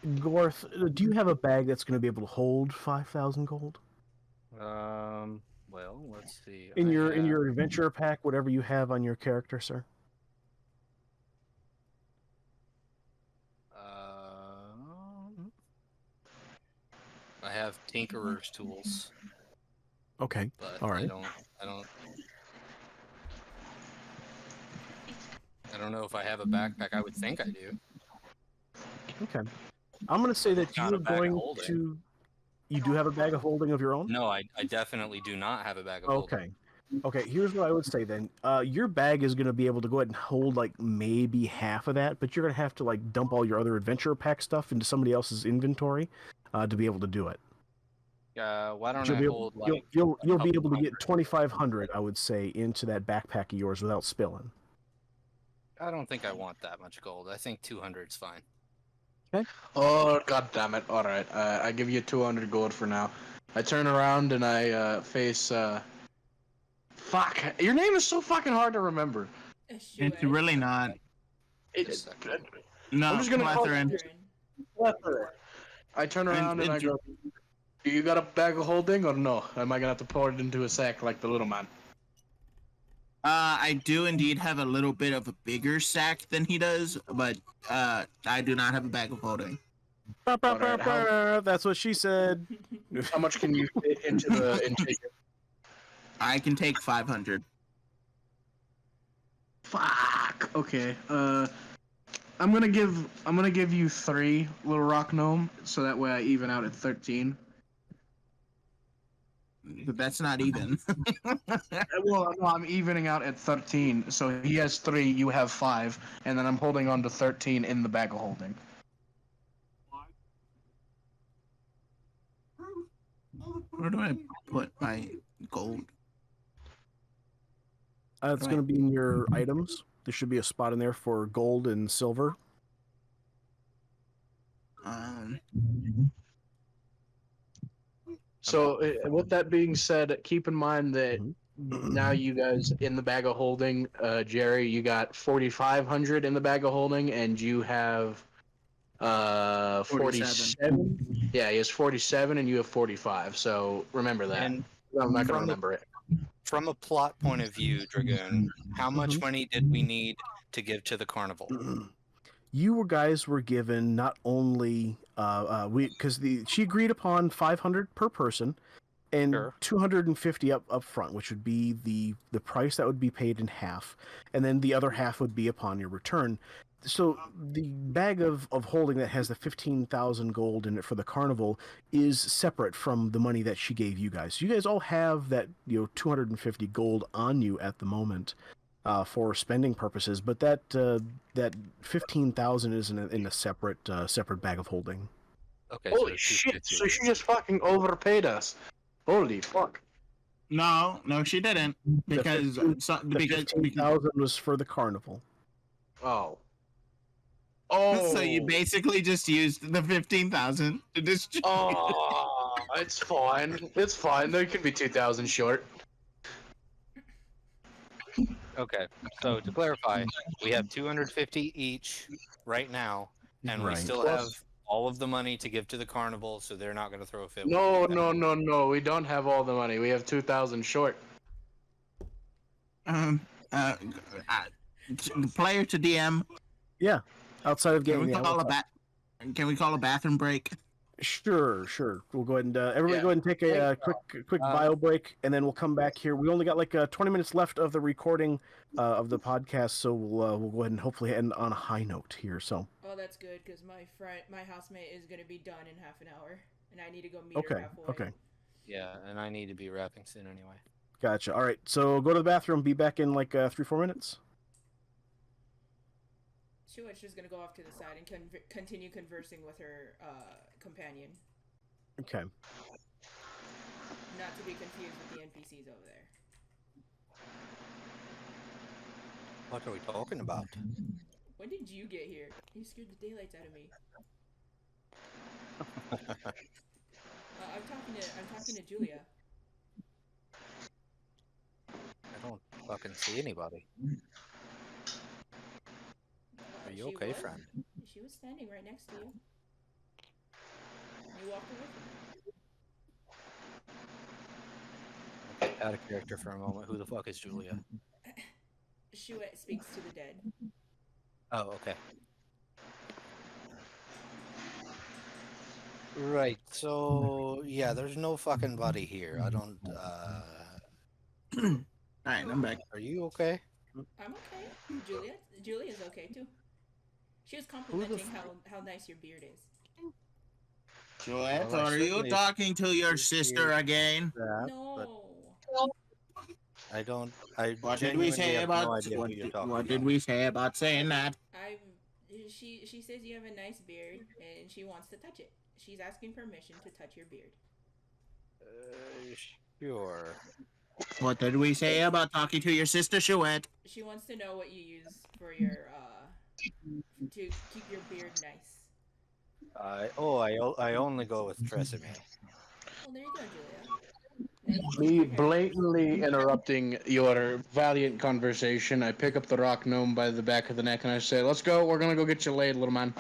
Gorth, do you have a bag that's going to be able to hold 5,000 gold? Well, let's see. In I your have- adventure pack, whatever you have on your character, sir. I have tinkerer's tools, Okay. but All I right. don't know if I have a backpack. I would think I do. Okay. I'm going to say that Not a you're bag of going holding. to. You do have a bag of holding of your own? No, I definitely do not have a bag of holding. Okay. Okay, here's what I would say then. Your bag is going to be able to go ahead and hold like maybe half of that, but you're going to have to like dump all your other adventure pack stuff into somebody else's inventory to be able to do it. Why don't You'll I be hold able, like you'll be couple able to get hundred? 2,500, I would say, into that backpack of yours without spilling. I don't think I want that much gold. I think 200 is fine. Oh, god damn it. Alright, I give you 200 gold for now. I turn around and I face, Fuck, your name is so fucking hard to remember. It's really not. Just a second. No, I'm just gonna call Plethrin. Plethrin. I turn around and I It's- go, Do you got a bag of holding or no? Am I gonna have to pour it into a sack like the little man? I do indeed have a little bit of a bigger sack than he does, but I do not have a bag of holding. Alright, That's what she said. How much can you fit into your I can take 500. Fuck. Okay. I'm gonna give you 3, little rock gnome, so that way I even out at 13. But that's not even. Well, no, I'm evening out at 13. So he has 3, you have 5, and then I'm holding on to 13 in the bag of holding. Where do I put my gold? It's going to be in your items. There should be a spot in there for gold and silver. So, with that being said, keep in mind that now you guys in the bag of holding, Jerry, you got 4,500 in the bag of holding, and you have 47. Yeah, he has 47, and you have 45. So remember that. And I'm not gonna remember it. From a plot point of view, Dragoon, how much money did we need to give to the carnival? You guys were given not only because she agreed upon 500 per person and Sure. 250 up front, which would be the price that would be paid in half, and then the other half would be upon your return. So the bag of holding that has the 15,000 gold in it for the carnival is separate from the money that she gave you guys. So you guys all have that 250 gold on you at the moment for spending purposes, but that 15,000 is in a separate bag of holding. Okay. Holy so shit! 250. So she just fucking overpaid us. Holy fuck! No, she didn't. Because The because 15,000 was for the carnival. Oh. So you basically just used the 15,000 to distribute. Oh, it's fine. It's fine. There could be 2,000 short. Okay. So to clarify, we have 250 each right now, and we Right. still have all of the money to give to the carnival, so they're not going to throw a fit. No. We don't have all the money. We have 2,000 short. Player to DM. Yeah, outside of Can game. Can we call a bathroom break? Sure. We'll go ahead and everybody go ahead and take a quick bio break, and then we'll come back here. We only got like 20 minutes left of the recording of the podcast, so we'll go ahead and hopefully end on a high note here. So. Oh, that's good because my housemate is gonna be done in half an hour, and I need to go meet her halfway. Okay. Yeah, and I need to be wrapping soon anyway. Gotcha. All right, so go to the bathroom. Be back in like 3-4 minutes. She's just gonna go off to the side and continue conversing with her companion. Okay. Not to be confused with the NPCs over there. What are we talking about? When did you get here? You scared the daylights out of me. I'm talking to Julia. I don't fucking see anybody. Are you okay, friend? She was standing right next to you. You walked away from her. Okay, out of character for a moment. Who the fuck is Julia? Shuet speaks to the dead. Oh, okay. Right, so yeah, there's no fucking body here. I don't Alright, I'm back. Are you okay? I'm okay. Julia's okay too. She was complimenting how nice your beard is. Joette, Well, I are you certainly talking to your sister again? No. I don't. What did we say about what did we say about saying that? She says you have a nice beard and she wants to touch it. She's asking permission to touch your beard. Sure. What did we say about talking to your sister, Chouette? She wants to know what you use for your to keep your beard nice. I only go with Tresemme. Well, there you go, Julia. Me blatantly interrupting your valiant conversation. I pick up the rock gnome by the back of the neck and I say, "Let's go. We're gonna go get you laid, little man.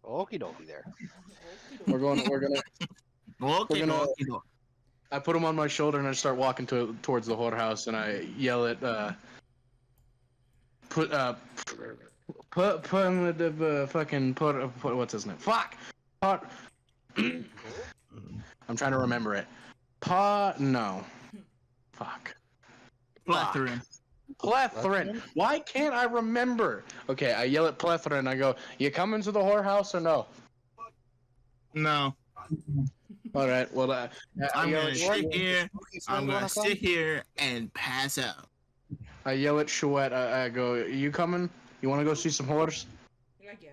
Okie dokie there. We're gonna Okay, gonna- okay, okay. I put him on my shoulder and I start walking towards the whorehouse, and I yell at put him with the fucking put what's his name? Fuck. Pot. I'm trying to remember it. No. Fuck. Plethrin. Plethrin. Why can't I remember? Okay, I yell at Plethrin. I go, "You coming to the whorehouse or no?" No. All right. Well, I'm yell gonna at sit here. I'm gonna wanna come? sit here and pass out. I yell at Chouette. I go, "You coming? You want to go see some horse?" I guess.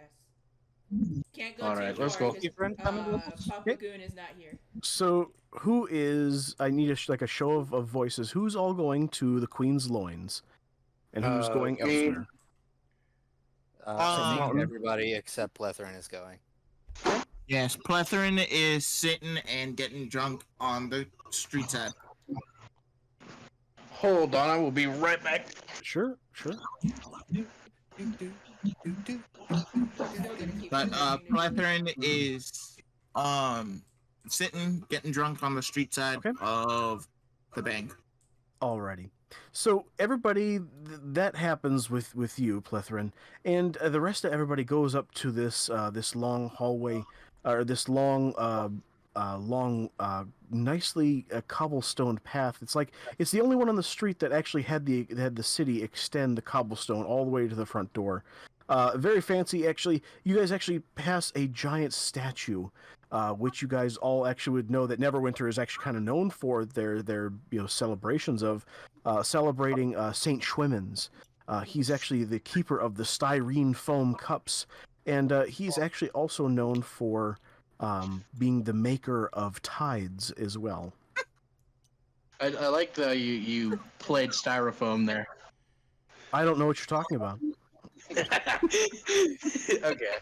Can't go All too right, far let's go. because Papa Goon is not here. So who is? I need like a show of voices. Who's all going to the Queen's Loins, and who's going me. elsewhere? I think Um, everybody except Plethrin is going. Yes, Plethrin is sitting and getting drunk on the street side. Hold on, I will be right back. Sure. But Plethrin is sitting, getting drunk on the street side Okay. of the bank. Alrighty. So everybody, that happens with you, Plethrin, and the rest of everybody goes up to this this long hallway, or this long, nicely cobblestoned path. It's the only one on the street that actually had the city extend the cobblestone all the way to the front door. Very fancy, actually. You guys actually pass a giant statue, which you guys all actually would know that Neverwinter is actually kind of known for their celebrations of celebrating Saint Schwimmens. He's actually the keeper of the styrene foam cups, and he's actually also known for being the maker of tides as well. I like the you played styrofoam there. I don't know what you're talking about. Okay.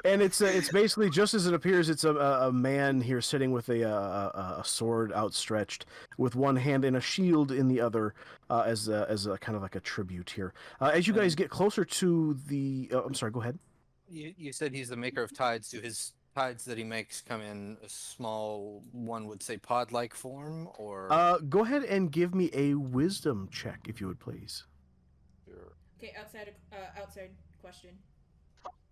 And it's basically just as it appears. It's a man here sitting with a sword outstretched, with one hand and a shield in the other, as a kind of like a tribute here. As you guys get closer to the, I'm sorry, go ahead. You said he's the maker of tides. Do his tides that he makes come in a small, one would say pod-like form, or? Go ahead and give me a wisdom check, if you would please. Sure. Okay, outside question.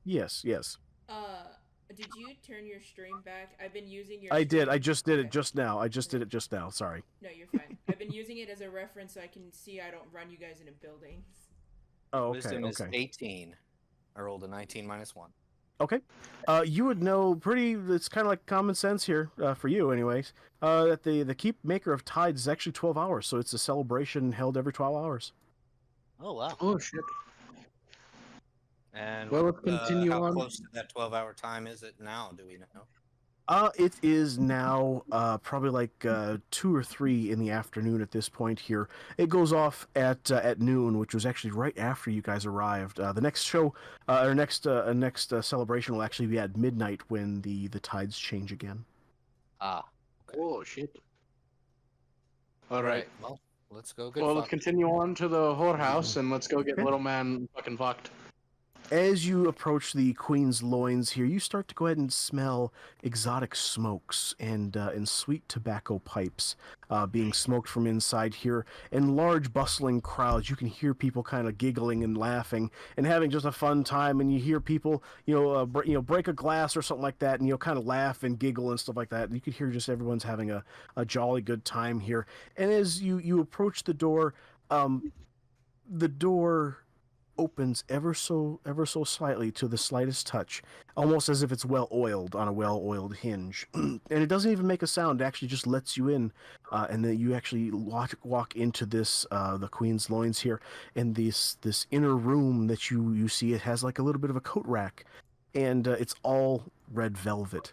Yes. Did you turn your stream back? I've been using your. I did. stream- I just did it Okay. just now. I just did it just now. Sorry. No, you're fine. I've been using it as a reference so I can see I don't run you guys into buildings. Oh, okay. Wisdom is Okay. 18. I rolled a 19 minus 1. Okay. You would know it's kind of like common sense here, for you anyways, that the keep maker of tides is actually 12 hours, so it's a celebration held every 12 hours. Oh, wow. Oh shit. And Well, let's continue how on. close to that 12-hour time is it now? Do we know? It is now probably like 2 or 3 in the afternoon at this point here. It goes off at noon, which was actually right after you guys arrived. The next show, or next celebration will actually be at midnight when the tides change again. Ah. Oh shit. All right. Well, let's go get Well, fucked. let's continue on to the whorehouse and let's go get little man fucking fucked. As you approach the Queen's Loins here, you start to go ahead and smell exotic smokes and sweet tobacco pipes being smoked from inside here, and large bustling crowds. You can hear people kind of giggling and laughing and having just a fun time, and you hear people, break a glass or something like that, and kind of laugh and giggle and stuff like that. And you can hear just everyone's having a jolly good time here. And as you approach the door opens ever so slightly to the slightest touch, almost as if it's well-oiled on a well-oiled hinge. And it doesn't even make a sound. It actually just lets you in, and then you actually walk into this the Queen's Loins here, and this inner room that you see. It has like a little bit of a coat rack, and it's all red velvet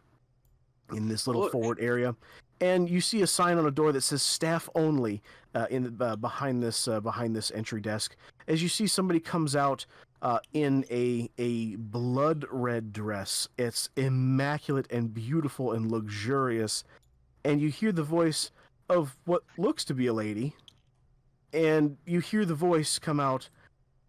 in this little forward area. And you see a sign on a door that says "Staff Only" behind this entry desk. As you see, somebody comes out in a blood red dress. It's immaculate and beautiful and luxurious. And you hear the voice of what looks to be a lady. And you hear the voice come out,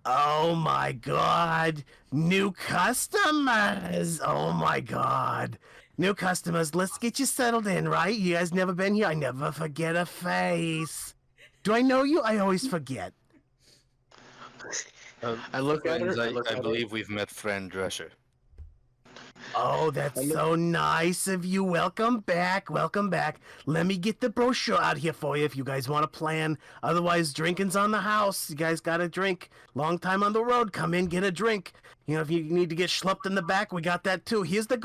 "Oh my God, new customers! Oh my God, New customers, let's get you settled in, right? You guys never been here? I never forget a face. Do I know you? I always forget. I look at Friends, her. I look I at her. believe we've met friend Drescher. Oh, that's so nice of you. Welcome back. Welcome back. Let me get the brochure out here for you if you guys want to plan. Otherwise, drinking's on the house. You guys got to drink. Long time on the road. Come in, get a drink. You know, if you need to get schlepped in the back, we got that too. Here's the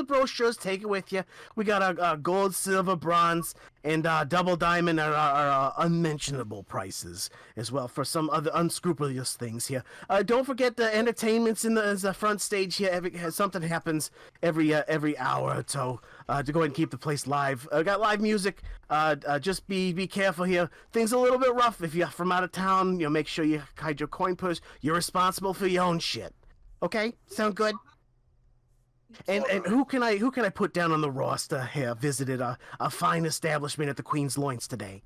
brochures. Take it with you. We got our gold, silver, bronze, and double diamond are our unmentionable prices as well for some other unscrupulous things here. Don't forget the entertainments in the front stage here. Something happens every hour or so to go ahead and keep the place live. Got live music. Just be careful here. Things a little bit rough if you're from out of town. You know, make sure you hide your coin purse. You're responsible for your own shit. Okay, sound good? And who can I put down on the roster here? Visited a fine establishment at the Queen's Loins today.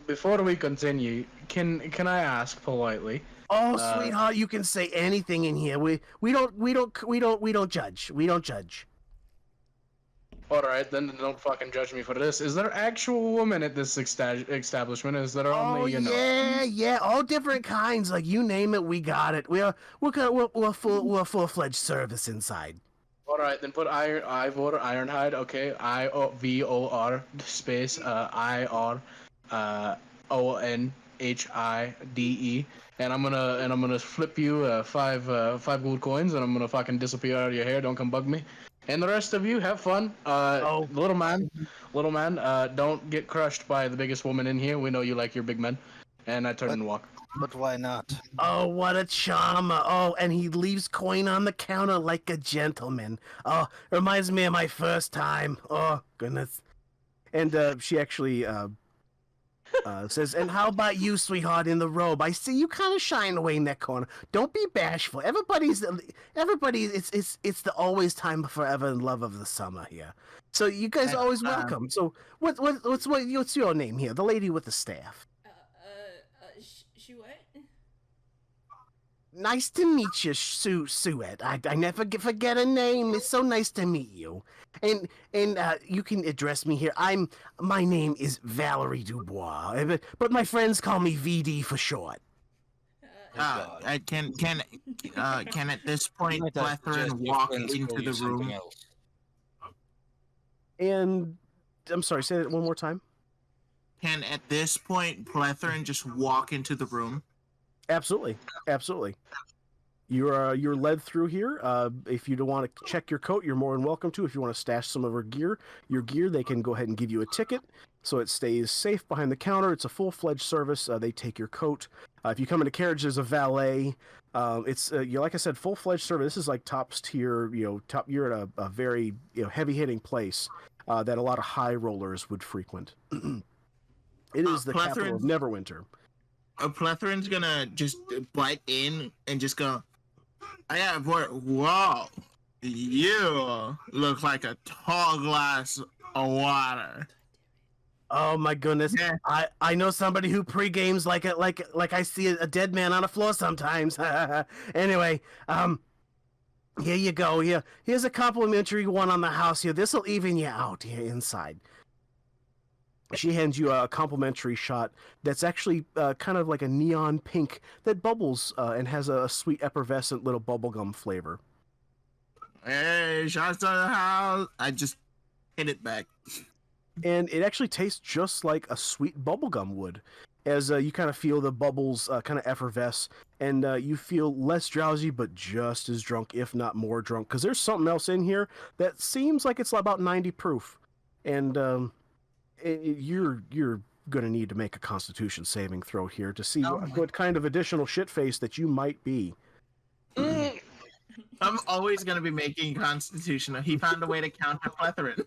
Before we continue, can I ask politely? Oh, sweetheart, you can say anything in here. We don't judge. We don't judge. All right, then don't fucking judge me for this. Is there actual women at this establishment? Is there only yeah, all different kinds. Like you name it, we got it. We're full-fledged service inside. All right, then put Ivor Ironhide. Okay, IVOR space IRONHIDE, and I'm gonna flip you five gold coins, and I'm gonna fucking disappear out of your hair. Don't come bug me. And the rest of you, have fun. Little man, don't get crushed by the biggest woman in here. We know you like your big men. And I turn and walk. But why not? Oh, what a charmer. Oh, and he leaves coin on the counter like a gentleman. Oh, reminds me of my first time. Oh, goodness. And she actually says, and how about you, sweetheart, in the robe? I see you kind of shine away in that corner. Don't be bashful. Everybody, it's the always time forever and love of the summer here. So you guys are always welcome. So what's your name here? The lady with the staff. She what? Nice to meet you, Suet. I never forget a name. It's so nice to meet you. And you can address me here. My name is Valerie Dubois, but my friends call me VD for short. Can at this point Plethrin walk into the room? And I'm sorry, say that one more time. Can at this point Plethrin just walk into the room? Absolutely. You're led through here. If you don't want to check your coat, you're more than welcome to. If you want to stash some of your gear, they can go ahead and give you a ticket so it stays safe behind the counter. It's a full-fledged service. They take your coat. If you come in a carriage, there's a valet. It's like I said, full-fledged service. This is like top tier. You're at a very heavy-hitting place that a lot of high rollers would frequent. It is the capital of Neverwinter. Plethrin's gonna just bite in and just go, whoa, you look like a tall glass of water. Oh my goodness. Yeah. I know somebody who pre-games like I see a dead man on a floor sometimes. Anyway, here you go. Here's a complimentary one on the house here. This'll even you out here inside. She hands you a complimentary shot that's actually kind of like a neon pink that bubbles and has a sweet effervescent little bubblegum flavor. Hey, shots to the house. I just hit it back. And it actually tastes just like a sweet bubblegum would, as you kind of feel the bubbles kind of effervesce, and you feel less drowsy but just as drunk, if not more drunk, because there's something else in here that seems like it's about 90 proof. And you're going to need to make a Constitution saving throw here to see what kind of additional shitface that you might be. I'm always going to be making Constitution. He found a way to counter Plethrin.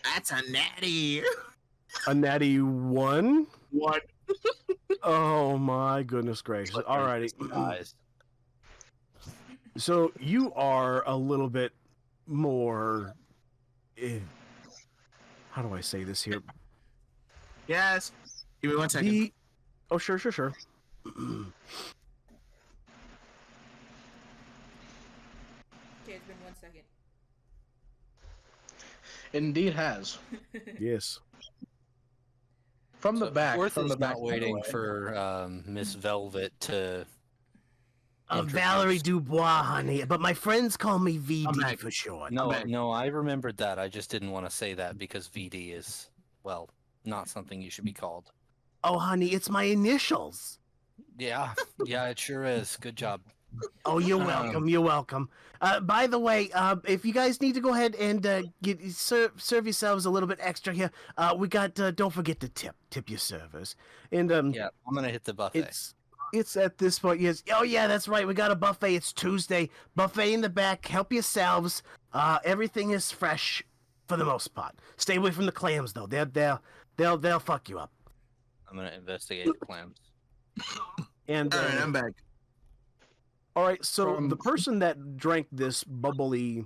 That's a natty. A natty one? What? Oh my goodness gracious. Alrighty. So you are a little bit more... how do I say this here? Yes. Give me 1 second. Oh, sure. Okay, it's been 1 second. Indeed has. Yes. From the So back. Worth From is the back. not by the waiting way. for Miss Velvet to. Valerie introduce. Dubois, honey, but my friends call me I'm VD back. for short. No, back. no, I remembered that. I just didn't want to say that because VD is, well, not something you should be called. Oh, honey, it's my initials. Yeah, yeah, it sure is. Good job. Oh, you're welcome. You're welcome. By the way, if you guys need to go ahead and serve yourselves a little bit extra here, we got. Don't forget to tip your servers. And Yeah, I'm gonna hit the buffet. it's at this point. Yes. Oh yeah, that's right. We got a buffet. It's Tuesday. Buffet in the back. Help yourselves. Everything is fresh for the most part. Stay away from the clams though. They'll fuck you up. I'm gonna investigate the clams. And All right, I'm back. all right, so From- the person that drank this bubbly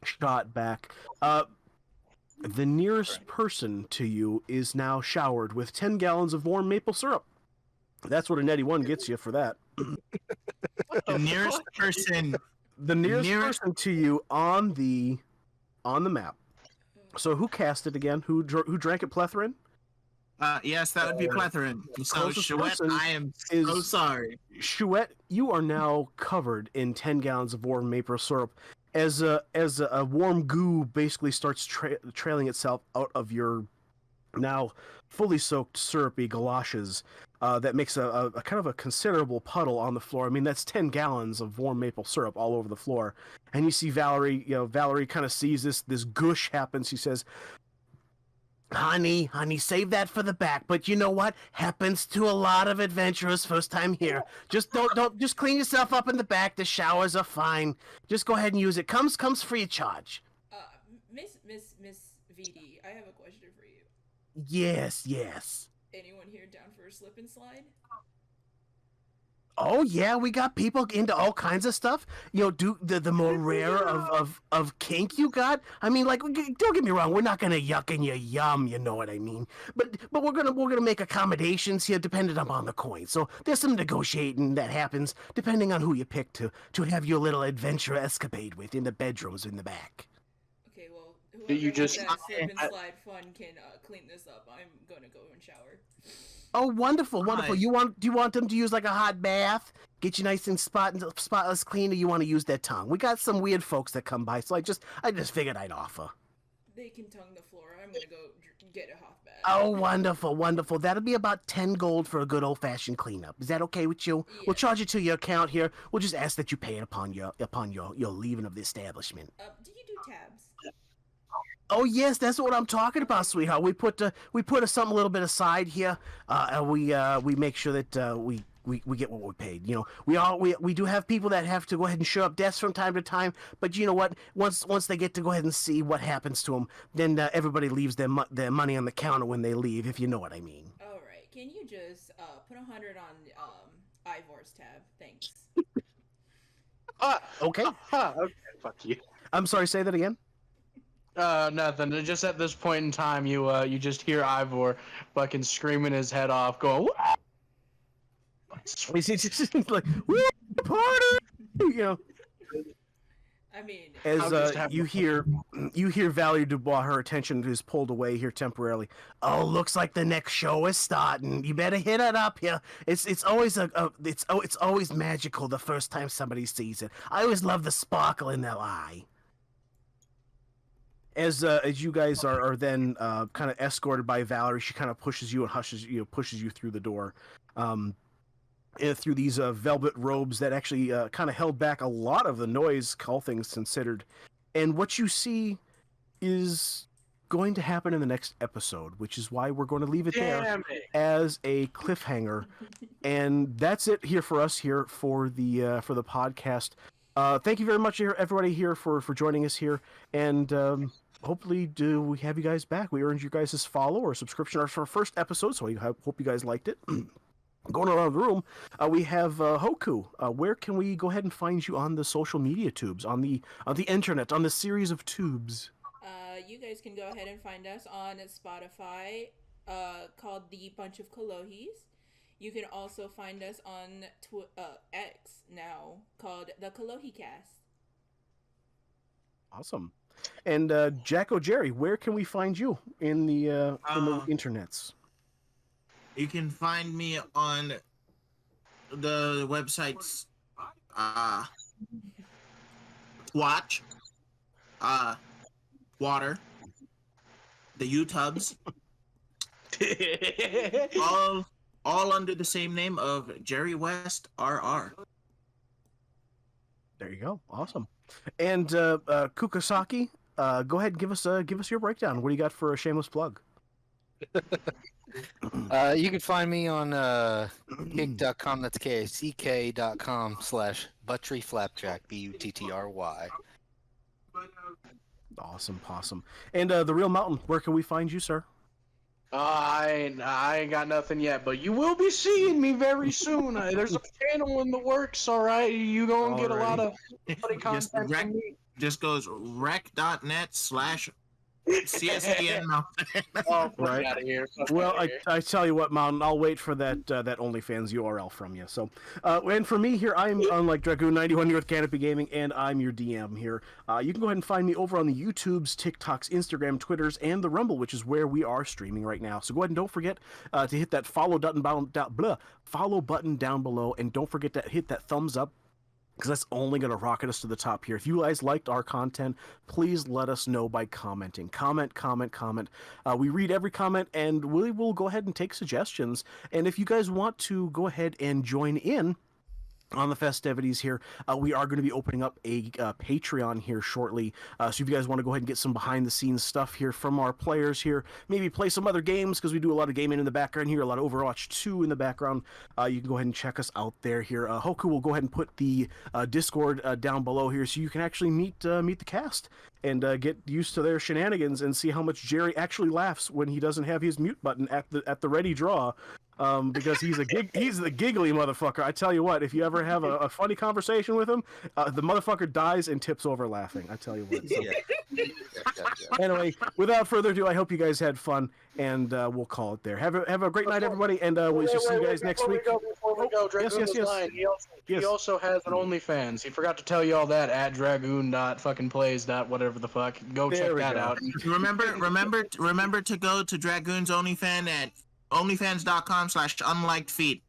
shot back, the nearest person to you is now showered with 10 gallons of warm maple syrup. That's what a Netty 1 gets you for that. The nearest person. The nearest person to you on the map. So who cast it again? Who drank it, Plethrin? Yes, that would be Plethrin. So, closest Chouette, person I am so is- sorry. Chouette, you are now covered in 10 gallons of warm maple syrup as a warm goo basically starts trailing itself out of your now fully soaked syrupy galoshes. That makes a kind of a considerable puddle on the floor. I mean, that's 10 gallons of warm maple syrup all over the floor. And you see Valerie, Valerie kind of sees this gush happen. She says, Honey, save that for the back. But you know what? Happens to a lot of adventurers first time here. Just don't just clean yourself up in the back. The showers are fine. Just go ahead and use it. Comes free of charge. Miss VD, I have a question for you. Yes. Anyone here down for a slip and slide? Oh yeah, we got people into all kinds of stuff. Do the more rare of kink you got. I mean, like, don't get me wrong, we're not gonna yuck in your yum, you know what I mean. But we're gonna make accommodations here, depending upon the coin. So there's some negotiating that happens depending on who you pick to have your little adventure escapade with in the bedrooms in the back. Okay, well, whoever You has just- that slip and slide fun can clean this up. I'm gonna go and shower. Oh, wonderful. Hi. Do you want them to use like a hot bath, get you nice and spotless clean, or you want to use their tongue? We got some weird folks that come by, so I just figured I'd offer. They can tongue the floor. I'm gonna go get a hot bath. Oh, wonderful. That'll be about 10 gold for a good old-fashioned cleanup. Is that okay with you? Yeah. We'll charge it to your account here. We'll just ask that you pay it upon your leaving of the establishment. Do you do tabs? Oh yes, that's what I'm talking about, sweetheart. We put something a little bit aside here, and we make sure that we get what we paid. We do have people that have to go ahead and show up desks from time to time, but you know what? Once they get to go ahead and see what happens to them, then everybody leaves their money on the counter when they leave, if you know what I mean. All right. Can you just put 100 on Ivor's tab? Thanks. Okay. Okay, fuck you. I'm sorry. Say that again. Nothing. Just at this point in time, you just hear Ivor fucking screaming his head off, going, "What?" He's just like, "Woo, party!" I mean, As I'm just having you hear Valerie Dubois, her attention is pulled away here temporarily. Oh, looks like the next show is starting. You better hit it up here. It's always it's always magical the first time somebody sees it. I always love the sparkle in their eye. As you guys are then kind of escorted by Valerie, she kind of pushes you and pushes you through the door. Through these velvet robes that actually kind of held back a lot of the noise, all things considered. And what you see is going to happen in the next episode, which is why we're going to leave it there Damn it. as a cliffhanger. And that's it here for us here for the podcast. Thank you very much, everybody here for joining us here. And hopefully we have you guys back. We earned you guys' follow or subscription our first episode, so I hope you guys liked it. Going around the room, we have Hoku. Where can we go ahead and find you on the social media tubes, on the internet, on the series of tubes? you guys can go ahead and find us on Spotify, called the Bunch of Kolohes. You can also find us on X now, called the Kolohe Cast. Awesome. And Jacko Jerry, where can we find you in the internets? You can find me on the websites Watch, Water, the YouTubes, all under the same name of Jerry West RR. There you go. Awesome. And Kukasaki, go ahead and give us your breakdown. What do you got for a shameless plug? You can find me on kick.com. That's KCK.com/Buttry Buttry. Awesome. And the Real Mountain, where can we find you, sir? I ain't got nothing yet, but you will be seeing me very soon. There's a channel in the works, all right? You gonna get a lot of funny content from me. Just goes rec.net/CSDN Mountain. Oh, Right. out of here. Well, I tell you what, Mountain, I'll wait for that OnlyFans URL from you. So, and for me here, I'm unlike Dragoon91 here with Canopy Gaming, and I'm your DM here. You can go ahead and find me over on the YouTubes, TikToks, Instagram, Twitters, and the Rumble, which is where we are streaming right now. So go ahead and don't forget to hit that follow button down below, and don't forget to hit that thumbs up, because that's only going to rocket us to the top here. If you guys liked our content, please let us know by commenting. Comment. We read every comment, and we will go ahead and take suggestions. And if you guys want to go ahead and join in on the festivities here, we are going to be opening up a Patreon here shortly. So if you guys want to go ahead and get some behind-the-scenes stuff here from our players here, maybe play some other games, because we do a lot of gaming in the background here, a lot of Overwatch 2 in the background, you can go ahead and check us out there here. Hoku will go ahead and put the Discord down below here, so you can actually meet the cast and get used to their shenanigans and see how much Jerry actually laughs when he doesn't have his mute button at the ready draw. Because he's the giggly motherfucker. I tell you what, if you ever have a funny conversation with him, the motherfucker dies and tips over laughing. I tell you what. So. Anyway, without further ado, I hope you guys had fun, and we'll call it there. Have a great night, everybody, and we'll see you guys next week. Before we go, Dragoon was lying. He also has an OnlyFans. He forgot to tell you all that at dragoon.fuckingplays. Whatever the fuck. Go check that out. Remember to go to Dragoon's OnlyFans at onlyfans.com/unlikedfeet.